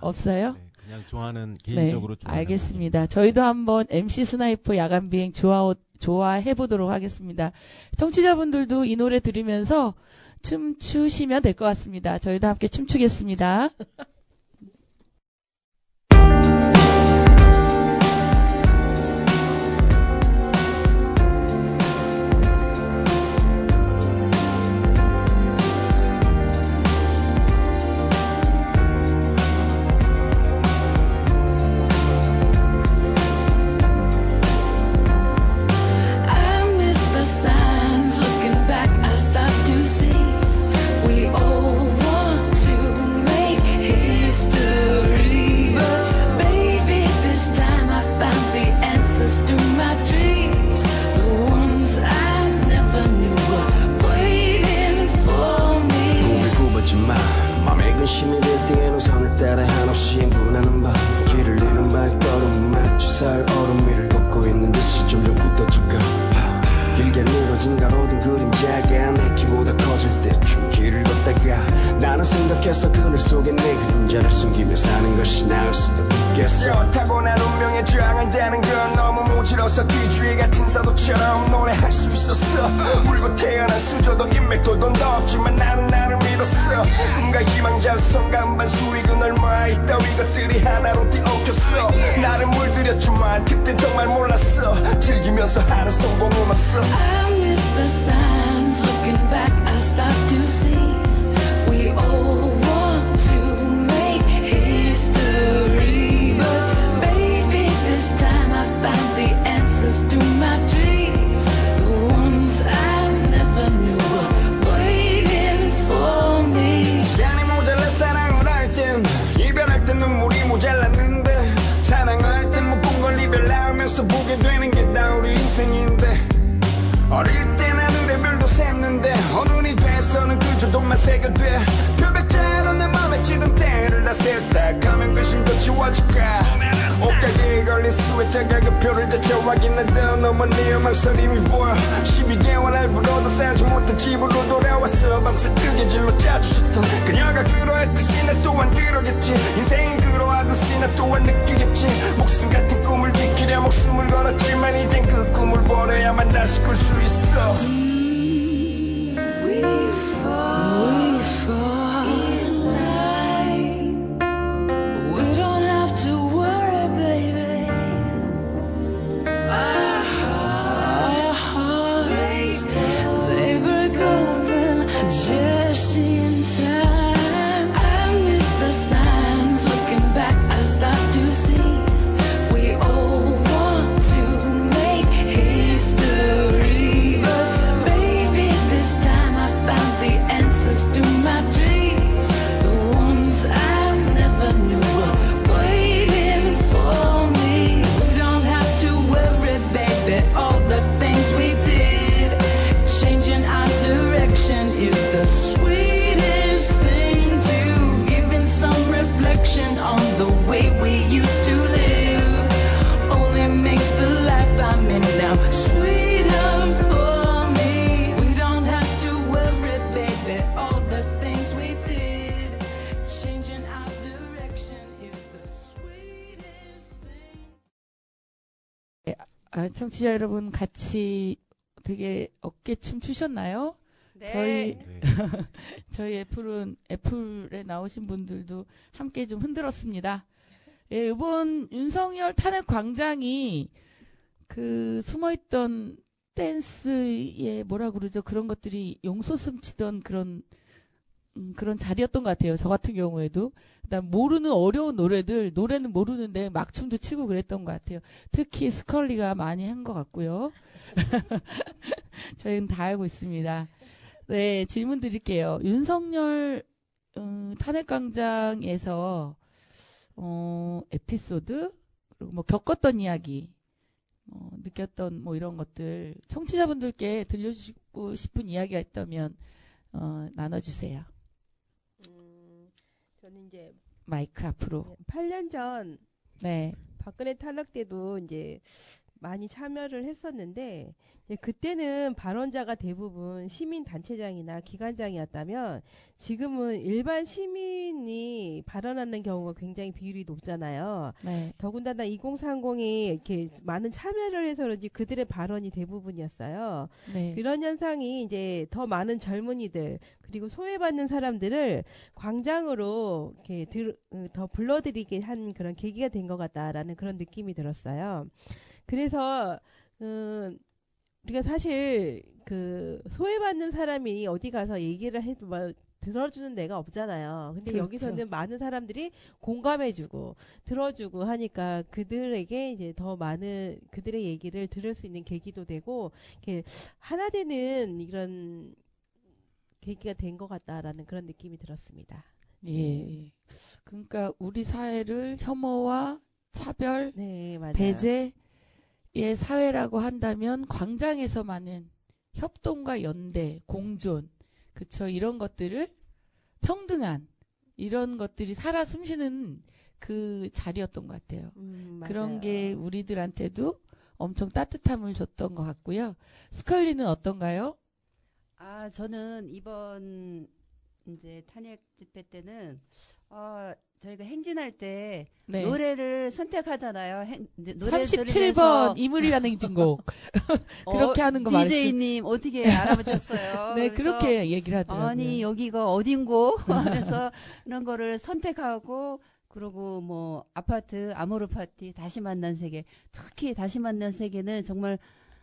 Speaker 1: 없어요?
Speaker 6: 네. 그냥 개인적으로 좋아하는.
Speaker 1: 알겠습니다. 저희도 한번 MC 스나이퍼 야간 비행 좋아해 보도록 하겠습니다. 청취자분들도 이 노래 들으면서 춤추시면 될 것 같습니다. 저희도 함께 춤추겠습니다.
Speaker 8: I miss the signs. Looking back, I start to see we all want to make
Speaker 3: 좋겠어. 그늘 속에 내 그림자를 숨기며 사는 것이 나을 수도 있겠어. 타고난 운명에 저항한다는 건 너무 모질어서 귀주의 같은 사도처럼 노래할 수 있었어. 울고 태어난 수저도 인맥도 돈도 없지만 나는 나를 믿었어. 꿈과 희망 자성과 음반 수익은 얼마 있다위 것들이 하나로 뒤엉켰어. 나를 물들였지만 그땐 정말 몰랐어. 즐기면서 하는 성공 음악 써.
Speaker 8: I miss the signs. Looking back, I start to see we all want to make history, but baby, this time I found the answers to my dreams. The ones I never knew were waiting for me.
Speaker 3: 시간이 모자라 사랑을 할 땐 이별할 땐 눈물이 모자랐는데 사랑할 땐 묶은 걸 이별하면서 보게 되는 게 다 우리 인생인데 어릴 땐 하늘의 별도 샜는데 어른이 돼서는 그저 돈만 새게 돼. 표백자로 내 맘에 찌든 때를 다 셌다 가면 그 심도 지워질까. 옷가게에 걸린 스웨터 가격표를 자체 확인하다 너무 네 음악선임이 보여. 12개월 할부로도 싸지 못한 집으로 돌아왔어. 밤새 뜨개질로 짜주셨던 그녀가 그러했듯이 나 또한 그러겠지. 인생이 그러하듯이 나 또한 느끼겠지. 목숨 같은 꿈을 지키려 목숨을 걸었지만 이젠 그 꿈을 버려야만 다시 꿀 수 있어.
Speaker 8: We fall in line. We don't have to worry, baby. Our hearts, they break open just in time. I miss the signs. Looking back, I start to see we all want to make history, but baby, this time I found the answers to my dreams. The ones I never knew were waiting for me. We don't have to worry, baby, all the things we did. Changing our direction is the sweetest thing to giving some reflection on the way we used to live. Only makes the life I'm in now sweeter for me. We don't have to worry, baby, all the things we did. Changing our direction is the sweetest thing.
Speaker 1: 청취자 여러분 같이 되게 어깨춤 추셨나요?
Speaker 2: 네.
Speaker 1: 저희 애플에 나오신 분들도 함께 좀 흔들었습니다. 예, 이번 윤석열 탄핵 광장이 그 숨어있던 댄스의 뭐라 그러죠? 그런 것들이 용솟음치던 그런 자리였던 것 같아요. 저 같은 경우에도. 그다음 모르는 어려운 노래는 모르는데 막 춤도 추고 그랬던 것 같아요. 특히 스컬리가 많이 한 것 같고요. 저희는 다 알고 있습니다. 네, 질문 드릴게요. 윤석열 탄핵광장에서 에피소드 그리고 뭐 겪었던 이야기, 느꼈던 뭐 이런 것들 청취자분들께 들려주고 싶은 이야기가 있다면 나눠주세요.
Speaker 7: 저는 이제
Speaker 1: 마이크 앞으로.
Speaker 7: 8년 전
Speaker 1: 네,
Speaker 7: 박근혜 탄핵 때도 이제 많이 참여를 했었는데 이제 그때는 발언자가 대부분 시민단체장이나 기관장이었다면 지금은 일반 시민이 발언하는 경우가 굉장히 비율이 높잖아요.
Speaker 1: 네,
Speaker 7: 더군다나 2030이 이렇게 많은 참여를 해서 그런지 그들의 발언이 대부분이었어요.
Speaker 1: 네,
Speaker 7: 그런 현상이 이제 더 많은 젊은이들 그리고 소외받는 사람들을 광장으로 이렇게 더 불러들이게 한 그런 계기가 된 것 같다라는 그런 느낌이 들었어요. 그래서 우리가 사실 그 소외받는 사람이 어디 가서 얘기를 해도 막 들어주는 데가 없잖아요. 근데
Speaker 1: 그렇죠.
Speaker 7: 여기서는 많은 사람들이 공감해주고 들어주고 하니까 그들에게 이제 더 많은 그들의 얘기를 들을 수 있는 계기도 되고 이렇게 하나 되는 이런 계기가 된 것 같다라는 그런 느낌이 들었습니다.
Speaker 1: 예. 그러니까 우리 사회를 혐오와 차별,
Speaker 7: 네, 맞아요.
Speaker 1: 배제의 사회라고 한다면 광장에서 많은 협동과 연대, 공존, 그쵸, 이런 것들을 평등한 이런 것들이 살아 숨쉬는 그 자리였던 것 같아요. 그런
Speaker 7: 맞아요.
Speaker 1: 게 우리들한테도 엄청 따뜻함을 줬던 것 같고요. 스컬리는 어떤가요?
Speaker 2: 저는 이번 이제 탄핵 집회 때는 저희가 행진할 때
Speaker 1: 네.
Speaker 2: 노래를 선택하잖아요. 이제 노래 들으면서
Speaker 1: 37번 이물이라는 행진곡. 그렇게 하는 거 말했어요.
Speaker 2: DJ님 어떻게 알아보셨어요?
Speaker 1: 네,
Speaker 2: 그래서
Speaker 1: 그렇게 얘기를 하더라고요.
Speaker 2: 아니 여기가 어딘고 하면서 이런 거를 선택하고 그리고 뭐 아파트 아모르 파티 다시 만난 세계 특히 다시 만난 세계는 정말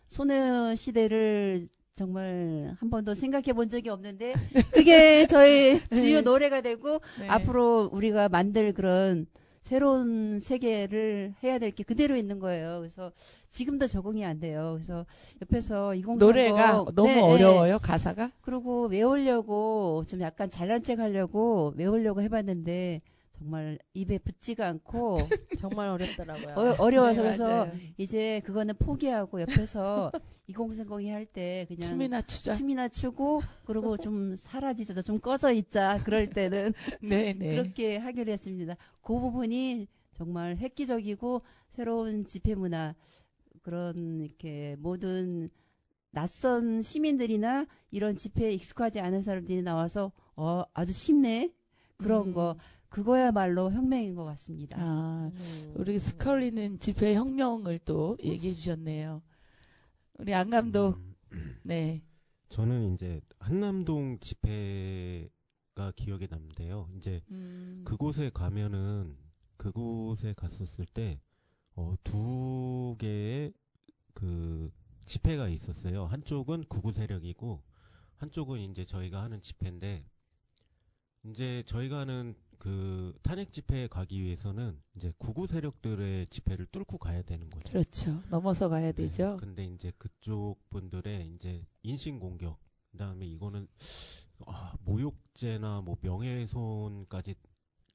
Speaker 2: 소녀시대를 정말 한 번도 생각해 본 적이 없는데 그게 저희 주요 노래가 되고
Speaker 1: 네.
Speaker 2: 앞으로 우리가 만들 그런 새로운 세계를 해야 될 게 그대로 있는 거예요. 그래서 지금도 적응이 안 돼요. 그래서 옆에서 2030
Speaker 1: 노래가 너무
Speaker 2: 네,
Speaker 1: 어려워요, 가사가?
Speaker 2: 그리고 외우려고 좀 약간 잘난 척 하려고 외우려고 해봤는데 정말 입에 붙지가 않고
Speaker 7: 정말 어렵더라고요.
Speaker 2: 어려워서
Speaker 1: 네,
Speaker 2: 그래서
Speaker 1: 맞아요.
Speaker 2: 이제 그거는 포기하고 옆에서 2030이 할 때 그냥
Speaker 1: 춤이나 추자.
Speaker 2: 춤이나 추고 그리고 좀 사라지자 좀 꺼져 있자 그럴 때는
Speaker 1: 네, 네.
Speaker 2: 그렇게 하기로 했습니다. 그 부분이 정말 획기적이고 새로운 집회 문화 그런 이렇게 모든 낯선 시민들이나 이런 집회에 익숙하지 않은 사람들이 나와서 아주 쉽네 그런 거 그거야말로 혁명인 것 같습니다.
Speaker 1: 아, 우리 스컬리는 집회 혁명을 또 얘기해 주셨네요. 우리 안 감독, 네.
Speaker 6: 저는 이제 한남동 집회가 기억에 남는데요. 이제 그곳에 가면은 그곳에 갔었을 때 두 개의 그 집회가 있었어요. 한쪽은 구구 세력이고 한쪽은 이제 저희가 하는 집회인데 이제 저희가 하는 그 탄핵 집회에 가기 위해서는 이제 구구 세력들의 집회를 뚫고 가야 되는 거죠.
Speaker 1: 그렇죠. 넘어서 가야 되죠.
Speaker 6: 근데 이제 그쪽 분들의 이제 인신 공격, 그다음에 이거는 모욕죄나 뭐 명예훼손까지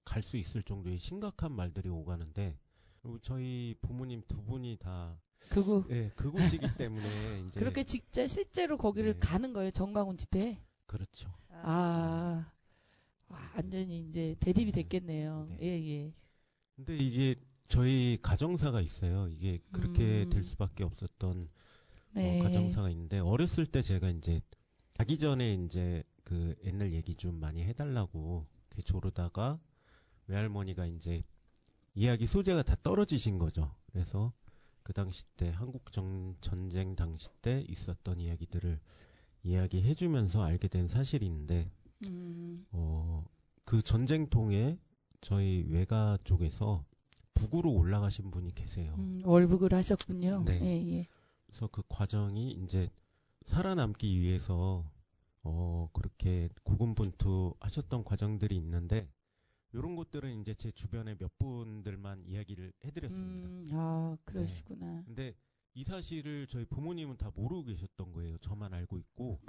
Speaker 6: 갈 수 있을 정도의 심각한 말들이 오가는데 그리고 저희 부모님 두 분이 다
Speaker 1: 그거
Speaker 6: 그곳이기 때문에 이제
Speaker 1: 그렇게 진짜 실제로 거기를
Speaker 6: 네.
Speaker 1: 가는 거예요. 정광훈 집회.
Speaker 6: 그렇죠.
Speaker 1: 완전히 이제 대립이 됐겠네요.
Speaker 6: 네.
Speaker 1: 예, 예.
Speaker 6: 근데 이게 저희 가정사가 있어요. 이게 그렇게 될 수밖에 없었던
Speaker 1: 네.
Speaker 6: 가정사가 있는데 어렸을 때 제가 이제 자기 전에 이제 그 옛날 얘기 좀 많이 해달라고 이렇게 조르다가 외할머니가 이제 이야기 소재가 다 떨어지신 거죠. 그래서 그 당시 때 한국 전쟁 당시 때 있었던 이야기들을 이야기해주면서 알게 된 사실이 있는데 그 전쟁통에 저희 외가 쪽에서 북으로 올라가신 분이 계세요.
Speaker 1: 월북을 하셨군요.
Speaker 6: 네.
Speaker 1: 예, 예.
Speaker 6: 그래서 그 과정이 이제 살아남기 위해서 그렇게 고군분투 하셨던 과정들이 있는데 이런 것들은 이제 제 주변에 몇 분들만 이야기를 해드렸습니다.
Speaker 1: 그러시구나.
Speaker 6: 근데 이 사실을 저희 부모님은 다 모르고 계셨던 거예요. 저만 알고 있고.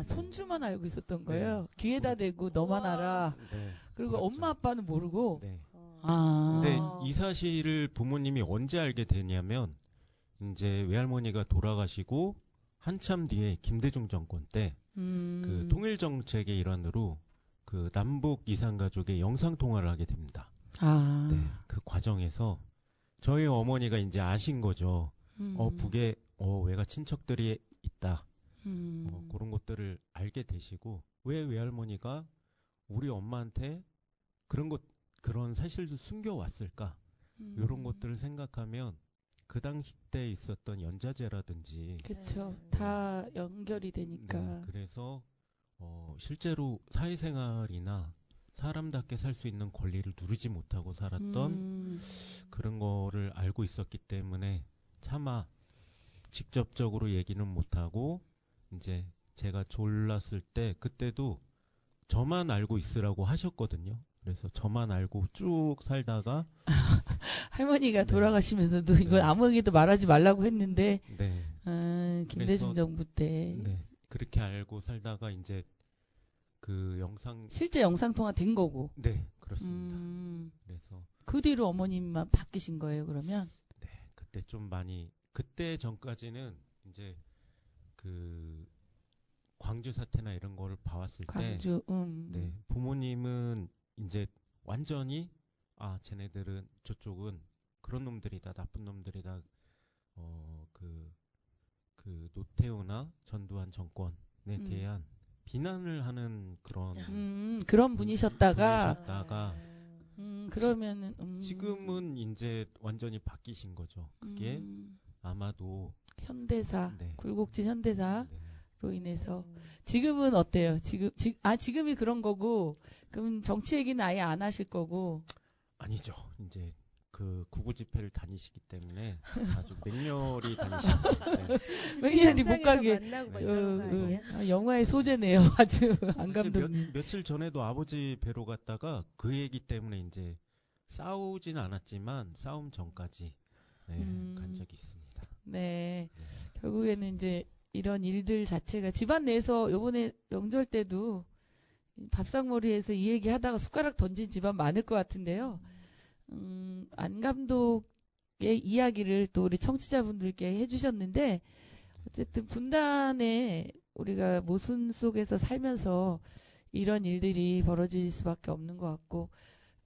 Speaker 1: 손주만 알고 있었던 거예요. 귀에다 대고 너만 알아.
Speaker 6: 네,
Speaker 1: 그리고
Speaker 6: 그렇죠.
Speaker 1: 엄마 아빠는 모르고.
Speaker 6: 네.
Speaker 1: 아.
Speaker 6: 근데 이 사실을 부모님이 언제 알게 되냐면 이제 외할머니가 돌아가시고 한참 뒤에 김대중 정권 때 그 통일 정책의 일환으로 그 남북 이산 가족의 영상 통화를 하게 됩니다. 네. 그 과정에서 저희 어머니가 이제 아신 거죠. 북에 외가 친척들이 있다. 그런 것들을 알게 되시고 왜 외할머니가 우리 엄마한테 그런 사실도 숨겨왔을까? 이런 것들을 생각하면 그 당시 때 있었던 연좌제라든지
Speaker 1: 그렇죠. 다 연결이 되니까.
Speaker 6: 네, 그래서 실제로 사회생활이나 사람답게 살 수 있는 권리를 누리지 못하고 살았던 그런 거를 알고 있었기 때문에 차마 직접적으로 얘기는 못하고 이제 제가 졸랐을 때 그때도 저만 알고 있으라고 하셨거든요. 그래서 저만 알고 쭉 살다가
Speaker 1: 할머니가
Speaker 6: 네.
Speaker 1: 돌아가시면서도 이건
Speaker 6: 네.
Speaker 1: 아무에게도 말하지 말라고 했는데
Speaker 6: 네,
Speaker 1: 김대중
Speaker 6: 그래서-
Speaker 1: 정부 때
Speaker 6: 네 그렇게 알고 살다가 이제 그 영상
Speaker 1: 실제 영상 통화 된 거고.
Speaker 6: 네 그렇습니다. 그래서
Speaker 1: 그 뒤로 어머님만 바뀌신 거예요, 그러면?
Speaker 6: 네 그때 좀 많이 그때 전까지는 이제 그 광주 사태나 이런 거를 봐왔을
Speaker 1: 광주,
Speaker 6: 때 네, 부모님은 이제 완전히 쟤네들은 저쪽은 그런 놈들이다 나쁜 놈들이다 그 노태우나 전두환 정권에 대한 비난을 하는 그런
Speaker 1: 그런 분이셨다가
Speaker 6: 분이셨다가
Speaker 1: 그러면은
Speaker 6: 지금은 이제 완전히 바뀌신 거죠. 그게 아마도
Speaker 1: 현대사,
Speaker 6: 네.
Speaker 1: 굴곡진 현대사로
Speaker 6: 네.
Speaker 1: 인해서 지금은 어때요? 지금이 그런 거고 그럼 정치 얘기는 아예 안 하실 거고
Speaker 6: 아니죠. 이제 그 구구 집회를 다니시기 때문에 아주 맹렬히 다니시는데
Speaker 1: 맹렬히 못 가게
Speaker 7: 만나고 막 이런 거 아니에요?
Speaker 1: 영화의 소재네요. 아주 안
Speaker 6: 사실
Speaker 1: 감독님.
Speaker 6: 며칠 전에도 아버지 뵈러 갔다가 그 얘기 때문에 이제 싸우진 않았지만 싸움 전까지 간 적이 있습니다.
Speaker 1: 네. 결국에는 이제 이런 일들 자체가 집안 내에서 요번에 명절 때도 밥상머리에서 이 얘기 하다가 숟가락 던진 집안 많을 것 같은데요. 안 감독의 이야기를 또 우리 청취자분들께 해주셨는데 어쨌든 분단의 우리가 모순 속에서 살면서 이런 일들이 벌어질 수밖에 없는 것 같고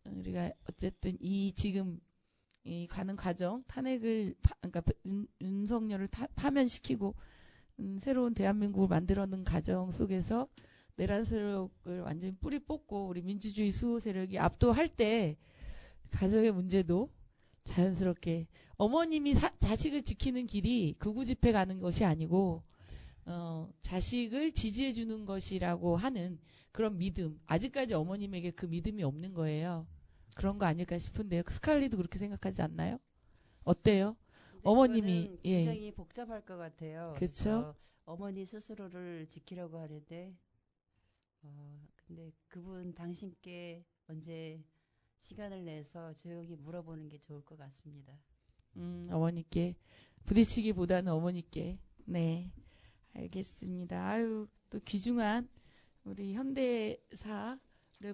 Speaker 1: 우리가 어쨌든 이 지금 이 가는 과정 탄핵을 그러니까 윤석열을 파면시키고 새로운 대한민국을 만들어낸 과정 속에서 내란 세력을 완전히 뿌리 뽑고 우리 민주주의 수호 세력이 압도할 때 가정의 문제도 자연스럽게 어머님이 자식을 지키는 길이 극우 집회 가는 것이 아니고 자식을 지지해 주는 것이라고 하는 그런 믿음 아직까지 어머님에게 그 믿음이 없는 거예요. 그런 거 아닐까 싶은데요. 스칼리도 그렇게 생각하지 않나요? 어때요? 어머님이
Speaker 2: 굉장히 복잡할 것 같아요.
Speaker 1: 그쵸?
Speaker 2: 그래서 어머니 스스로를 지키려고 하는데 근데 그분 당신께 언제 시간을 내서 조용히 물어보는 게 좋을 것 같습니다.
Speaker 1: 어머니께 부딪히기보다는 어머니께 네 알겠습니다. 아유 또 귀중한 우리 현대사를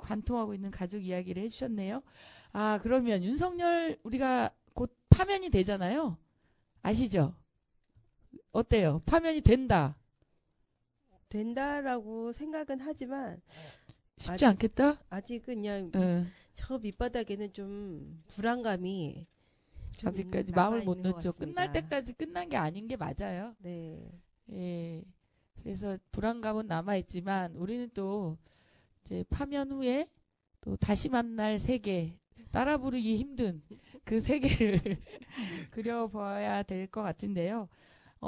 Speaker 1: 관통하고 있는 가족 이야기를 해주셨네요. 아 그러면 윤석열 우리가 곧 파면이 되잖아요. 아시죠? 어때요? 파면이
Speaker 7: 된다라고 생각은 하지만
Speaker 1: 쉽지 않겠다?
Speaker 7: 아직은 그냥
Speaker 1: 응.
Speaker 7: 저 밑바닥에는 좀 불안감이 좀
Speaker 1: 아직까지
Speaker 7: 남아
Speaker 1: 마음을 못
Speaker 7: 있는 것
Speaker 1: 놓죠.
Speaker 7: 같습니다.
Speaker 1: 끝날 때까지 끝난 게 아닌 게 맞아요.
Speaker 7: 네.
Speaker 1: 예. 그래서 불안감은 남아있지만 우리는 또 이제 파면 후에 또 다시 만날 세계 따라 부르기 힘든 그 세계를 그려봐야 될 것 같은데요.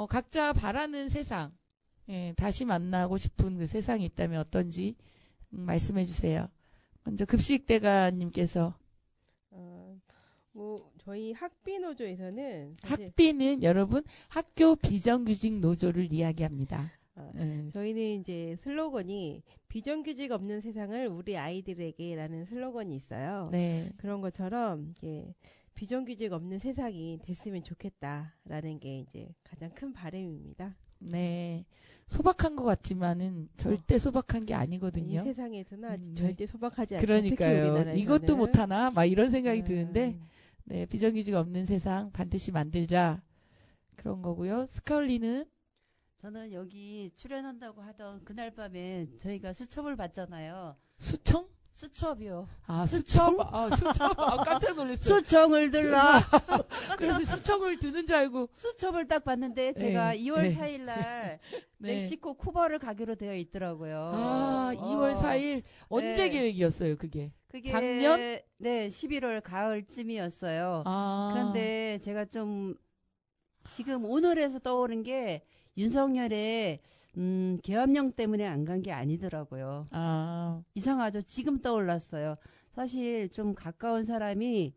Speaker 1: 각자 바라는 세상, 예, 다시 만나고 싶은 그 세상이 있다면 어떤지 말씀해 주세요. 먼저 급식대가님께서
Speaker 7: 뭐 저희 학비 노조에서는 사실
Speaker 1: 학비는 여러분 학교 비정규직 노조를 이야기합니다.
Speaker 7: 저희는 이제 슬로건이 비정규직 없는 세상을 우리 아이들에게라는 슬로건이 있어요.
Speaker 1: 네.
Speaker 7: 그런 것처럼 이게 비정규직 없는 세상이 됐으면 좋겠다라는 게 이제 가장 큰 바람입니다.
Speaker 1: 네. 소박한 것 같지만은 절대 소박한 게
Speaker 7: 이
Speaker 1: 아니거든요.
Speaker 7: 세상에서는 아직
Speaker 1: 네.
Speaker 7: 절대 소박하지 않죠. 특히
Speaker 1: 그러니까요.
Speaker 7: 우리나라에서는.
Speaker 1: 이것도 못하나? 막 이런 생각이
Speaker 7: 음,
Speaker 1: 드는데, 네. 비정규직 없는 세상 반드시 만들자. 그런 거고요. 스카울리는
Speaker 2: 저는 여기 출연한다고 하던 그날 밤에 저희가 수첩을 받잖아요.
Speaker 1: 수청?
Speaker 2: 수첩이요.
Speaker 1: 아, 수첩? 아, 수첩. 아, 깜짝 놀랐어요.
Speaker 2: 수청을 들라.
Speaker 1: 그래서 수청을 드는 줄 알고.
Speaker 2: 수첩을 딱 봤는데 제가
Speaker 1: 네,
Speaker 2: 2월
Speaker 1: 네.
Speaker 2: 4일 날
Speaker 1: 네.
Speaker 2: 멕시코 쿠바를 가기로 되어 있더라고요.
Speaker 1: 아, 2월 4일. 언제
Speaker 2: 네.
Speaker 1: 계획이었어요, 그게?
Speaker 2: 그게
Speaker 1: 작년?
Speaker 2: 네, 11월 가을쯤이었어요.
Speaker 1: 아.
Speaker 2: 그런데 제가 좀 지금 오늘에서 떠오른 게 윤석열의 계엄령 때문에 안 간 게 아니더라고요.
Speaker 1: 아.
Speaker 2: 이상하죠. 지금 떠올랐어요. 사실 좀 가까운 사람이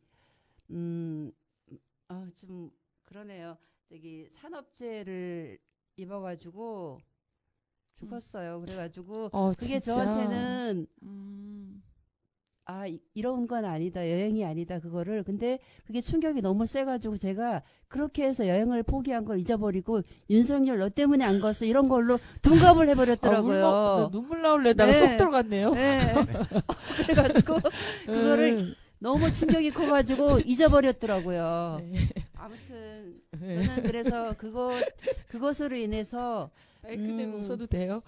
Speaker 2: 좀 그러네요. 저기 산업재해를 입어가지고 죽었어요. 그래가지고 그게
Speaker 1: 진짜?
Speaker 2: 저한테는 이런 건 아니다. 여행이 아니다. 그거를. 근데 그게 충격이 너무 세가지고 제가 그렇게 해서 여행을 포기한 걸 잊어버리고 윤석열 너 때문에 안 갔어. 이런 걸로 둔갑을 해버렸더라고요.
Speaker 1: 눈물 나올래다가
Speaker 2: 네.
Speaker 1: 쏙 들어갔네요.
Speaker 2: 네. 그래가지고 그거를 너무 충격이 커가지고 잊어버렸더라고요.
Speaker 1: 네.
Speaker 2: 아무튼 저는 그래서 그것으로 인해서
Speaker 1: 근데 웃어도 돼요?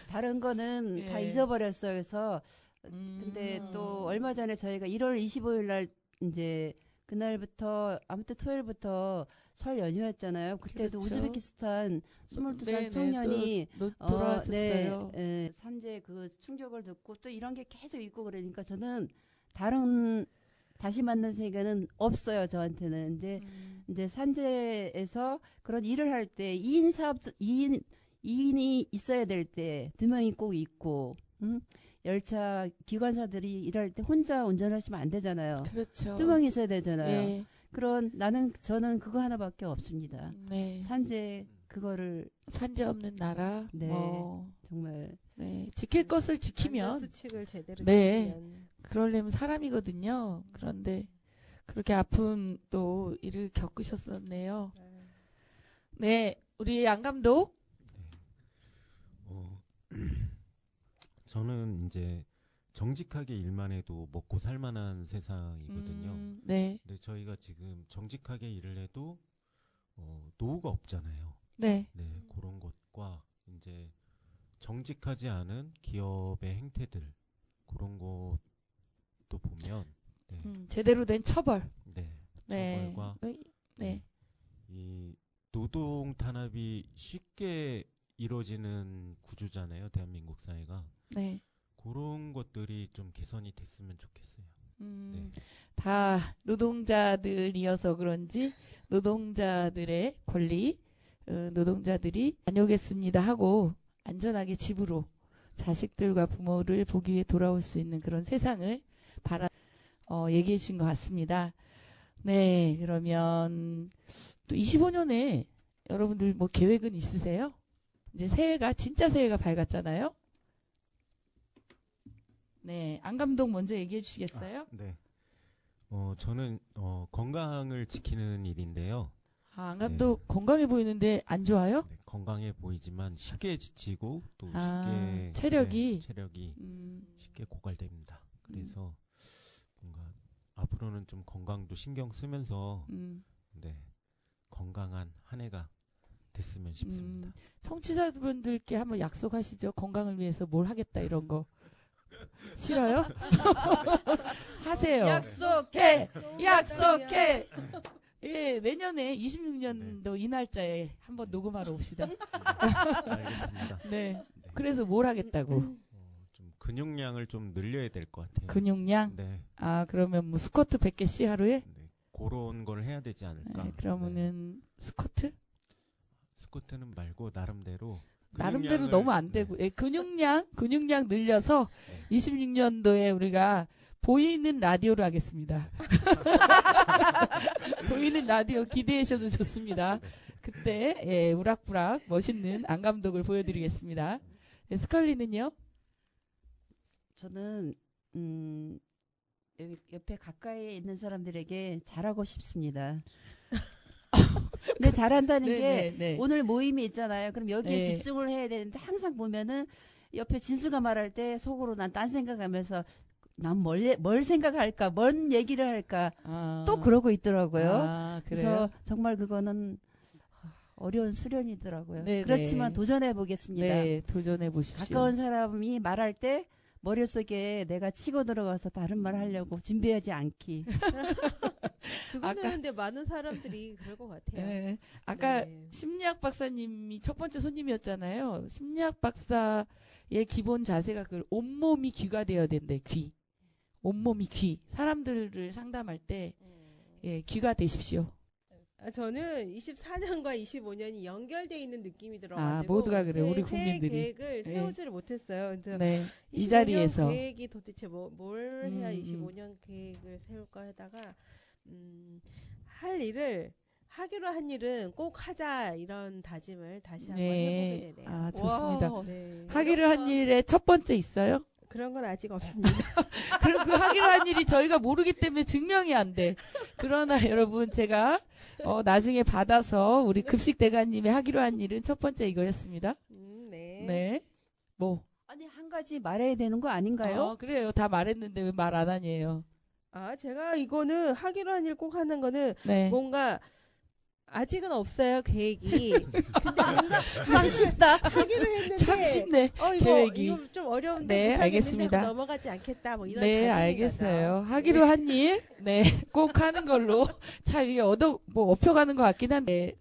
Speaker 2: 다른 거는
Speaker 1: 예.
Speaker 2: 다 잊어버렸어요. 그래서 근데 또 얼마 전에 저희가 1월 25일 날 이제 그날부터 아무튼 토요일부터 설 연휴였잖아요. 그때도
Speaker 1: 그렇죠.
Speaker 2: 우즈베키스탄 22살
Speaker 1: 네, 네,
Speaker 2: 청년이
Speaker 1: 돌아왔었어요.
Speaker 2: 산재 그 충격을 듣고 또 이런 게 계속 있고 그러니까 저는 다시 만난 세계는 없어요. 저한테는 이제 산재에서 그런 일을 할 때 2인이 있어야 될 때 2명이 꼭 있고 열차 기관사들이 일할 때 혼자 운전하시면 안 되잖아요.
Speaker 1: 그렇죠.
Speaker 2: 2명이 있어야 되잖아요.
Speaker 1: 예.
Speaker 2: 저는 그거 하나밖에 없습니다.
Speaker 1: 네.
Speaker 2: 산재 그거를
Speaker 1: 산재 없는 나라.
Speaker 2: 네.
Speaker 1: 뭐,
Speaker 2: 정말
Speaker 1: 네. 지킬 것을 지키면
Speaker 7: 안전수칙을 제대로
Speaker 1: 네.
Speaker 7: 지키면
Speaker 1: 그러려면 사람이거든요. 그런데 그렇게 아픈 또 일을 겪으셨었네요. 네, 우리 안 감독.
Speaker 6: 저는 이제 정직하게 일만 해도 먹고 살만한 세상이거든요.
Speaker 1: 네,
Speaker 6: 근데 저희가 지금 정직하게 일을 해도 노후가 없잖아요.
Speaker 1: 네,
Speaker 6: 네, 그런 것과 이제 정직하지 않은 기업의 행태들 그런 것도 보면 네,
Speaker 1: 제대로 된 처벌.
Speaker 6: 네,
Speaker 1: 네,
Speaker 6: 처벌과
Speaker 1: 네,
Speaker 6: 이 노동 탄압이 쉽게 이루어지는 구조잖아요, 대한민국 사회가.
Speaker 1: 네.
Speaker 6: 그런 것들이 좀 개선이 됐으면 좋겠어요. 네.
Speaker 1: 다 노동자들이어서 그런지 노동자들의 권리, 노동자들이 다녀오겠습니다 하고 안전하게 집으로 자식들과 부모를 보기 위해 돌아올 수 있는 그런 세상을 얘기해 주신 것 같습니다. 네, 그러면 또 25년에 여러분들 뭐 계획은 있으세요? 이제 진짜 새해가 밝았잖아요. 네, 안 감독 먼저 얘기해 주시겠어요?
Speaker 6: 네. 저는 건강을 지키는 일인데요.
Speaker 1: 안 감독 건강해 보이는데 안 좋아요?
Speaker 6: 네, 건강해 보이지만 쉽게 지치고 또 쉽게
Speaker 1: 체력이
Speaker 6: 체력이 쉽게 고갈됩니다. 그래서 뭔가 앞으로는 좀 건강도 신경 쓰면서 네, 건강한 한 해가 됐으면 싶습니다.
Speaker 1: 청취자분들께 한번 약속하시죠. 건강을 위해서 뭘 하겠다 이런 거. 싫어요? 하세요.
Speaker 2: 약속해.
Speaker 1: 약속해. 예, 내년에 26년도 이 날짜에 한번 녹음하러 옵시다.
Speaker 6: 알겠습니다.
Speaker 1: 네. 그래서 뭘 하겠다고?
Speaker 6: 좀 근육량을 좀 늘려야 될 것 같아요.
Speaker 1: 근육량?
Speaker 6: 네.
Speaker 1: 아, 그러면 뭐 스쿼트 100개씩 하루에?
Speaker 6: 네. 그런 걸 해야 되지 않을까.
Speaker 1: 네, 그러면은 스쿼트?
Speaker 6: 스쿼트는 말고 나름대로
Speaker 1: 너무 안 되고 예, 근육량 늘려서 26년도에 우리가 보이는 라디오를 하겠습니다. 보이는 라디오 기대해 주셔도 좋습니다. 그때 예, 우락부락 멋있는 안 감독을 보여드리겠습니다. 예, 스컬리는요?
Speaker 2: 저는 옆에 가까이에 있는 사람들에게 잘하고 싶습니다. 근데 잘한다는 게
Speaker 1: 네.
Speaker 2: 오늘 모임이 있잖아요. 그럼 여기에
Speaker 1: 네.
Speaker 2: 집중을 해야 되는데 항상 보면은 옆에 진수가 말할 때 속으로 난 딴 생각하면서 난 뭘 생각할까, 뭔 얘기를 할까 또 그러고 있더라고요.
Speaker 1: 아,
Speaker 2: 그래서 정말 그거는 어려운 수련이더라고요.
Speaker 1: 네,
Speaker 2: 그렇지만
Speaker 1: 네.
Speaker 2: 도전해 보겠습니다.
Speaker 1: 네, 도전해 보십시오.
Speaker 2: 가까운 사람이 말할 때 머릿속에 내가 치고 들어가서 다른 말 하려고 준비하지 않기.
Speaker 7: 그거는 근데 많은 사람들이 그럴 것 같아요.
Speaker 1: 네. 아까
Speaker 7: 네.
Speaker 1: 심리학 박사님이 첫 번째 손님이었잖아요. 심리학 박사의 기본 자세가 온몸이 귀가 되어야 된대. 귀. 온몸이 귀. 사람들을 상담할 때 예, 귀가 되십시오.
Speaker 7: 저는 24년과 25년이 연결돼 있는 느낌이 들어가지고
Speaker 1: 모두가 그래요. 우리
Speaker 7: 새해
Speaker 1: 국민들이.
Speaker 7: 계획을
Speaker 1: 네.
Speaker 7: 세우지를 못했어요. 그래서
Speaker 1: 네. 이
Speaker 7: 25년
Speaker 1: 자리에서
Speaker 7: 계획이 도대체 뭘 해야 25년 계획을 세울까 하다가 할 일을 하기로 한 일은 꼭 하자 이런 다짐을 다시 한번 해보게 되네요.
Speaker 1: 아, 좋습니다.
Speaker 2: 와.
Speaker 7: 네.
Speaker 1: 하기로 한 일의 첫 번째 있어요?
Speaker 7: 그런 건 아직 없습니다.
Speaker 1: 그럼 그 하기로 한 일이 저희가 모르기 때문에 증명이 안 돼. 그러나 여러분 제가 나중에 받아서 우리 급식 대가님의 하기로 한 일은 첫 번째 이거였습니다.
Speaker 7: 네.
Speaker 1: 네. 뭐.
Speaker 2: 아니 한 가지 말해야 되는 거 아닌가요?
Speaker 1: 그래요. 다 말했는데 왜 말 안 하니에요.
Speaker 7: 제가 이거는 하기로 한 일 꼭 하는 거는
Speaker 1: 네.
Speaker 7: 뭔가 아직은 없어요 계획이. 근데 뭔가
Speaker 2: 참 쉽다.
Speaker 7: 하기로 했는데
Speaker 1: 참 쉽네. 계획이.
Speaker 7: 이거 좀 어려운데
Speaker 1: 네,
Speaker 7: 못하겠는데
Speaker 1: 알겠습니다.
Speaker 7: 하고 넘어가지 않겠다 뭐 이런.
Speaker 1: 네,
Speaker 7: 다짐인
Speaker 1: 알겠어요.
Speaker 7: 거죠.
Speaker 1: 하기로 한 일, 네, 꼭 하는 걸로 잘 이게 업혀가는 것 같긴 한데,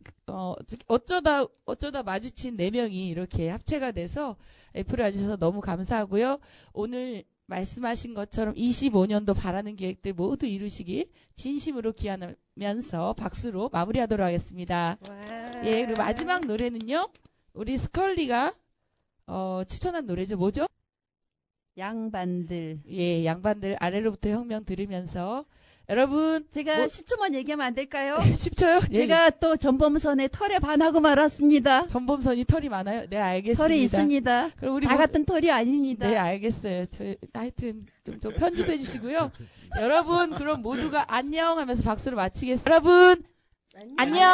Speaker 1: 어쩌다 마주친 4명이 이렇게 합체가 돼서 애플을 와주셔서 너무 감사하고요. 오늘 말씀하신 것처럼 25년도 바라는 계획들 모두 이루시길 진심으로 기원하면서 박수로 마무리하도록 하겠습니다.
Speaker 7: 와.
Speaker 1: 예, 그리고 마지막 노래는요, 우리 스컬리가, 추천한 노래죠. 뭐죠?
Speaker 2: 양반들.
Speaker 1: 예, 양반들 아래로부터 혁명 들으면서 여러분
Speaker 2: 제가
Speaker 1: 뭐-
Speaker 2: 10초만 얘기하면 안 될까요?
Speaker 1: 10초요? 예,
Speaker 2: 제가 또 전범선에 털에 반하고 말았습니다.
Speaker 1: 전범선이 털이 많아요? 네, 알겠습니다.
Speaker 2: 털이 있습니다.
Speaker 1: 그럼 우리
Speaker 2: 다 같은 털이 아닙니다.
Speaker 1: 네, 알겠어요. 하여튼 좀 편집해 주시고요. 여러분, 그럼 모두가 안녕 하면서 박수로 마치겠습니다. 여러분, 안녕!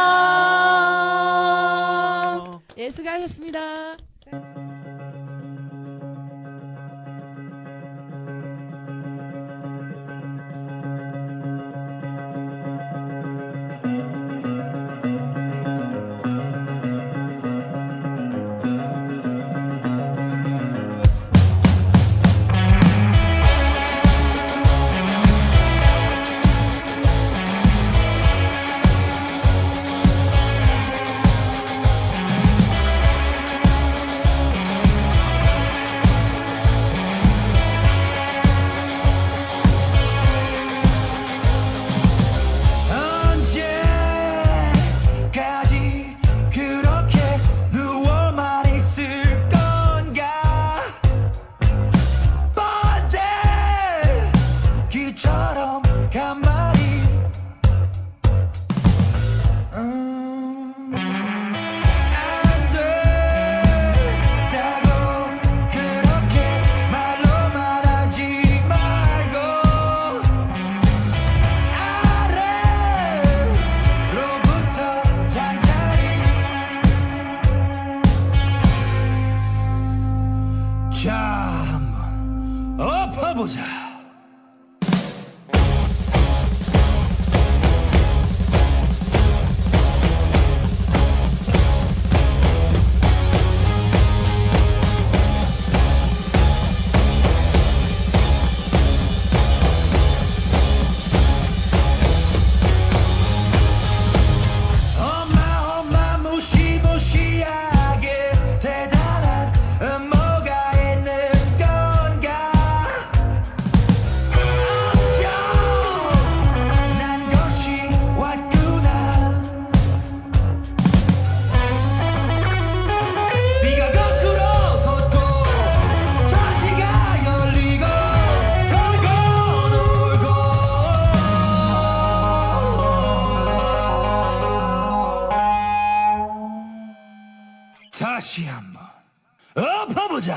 Speaker 1: 예, 수고하셨습니다.
Speaker 5: 언제까지 그렇게 누워만 있을 건가 번데기처럼 가만히 안 된다고 그렇게 말로만 하지 말고 아래로부터 잔잔히 자 한번 엎어보자. 엄마 무시무시하게 대단한 뭐가 있는 건가 엄청난 것이 왔구나 비가 거꾸로 솟고 천지가 열리고 돌고 돌고 다시 한번 엎어보자.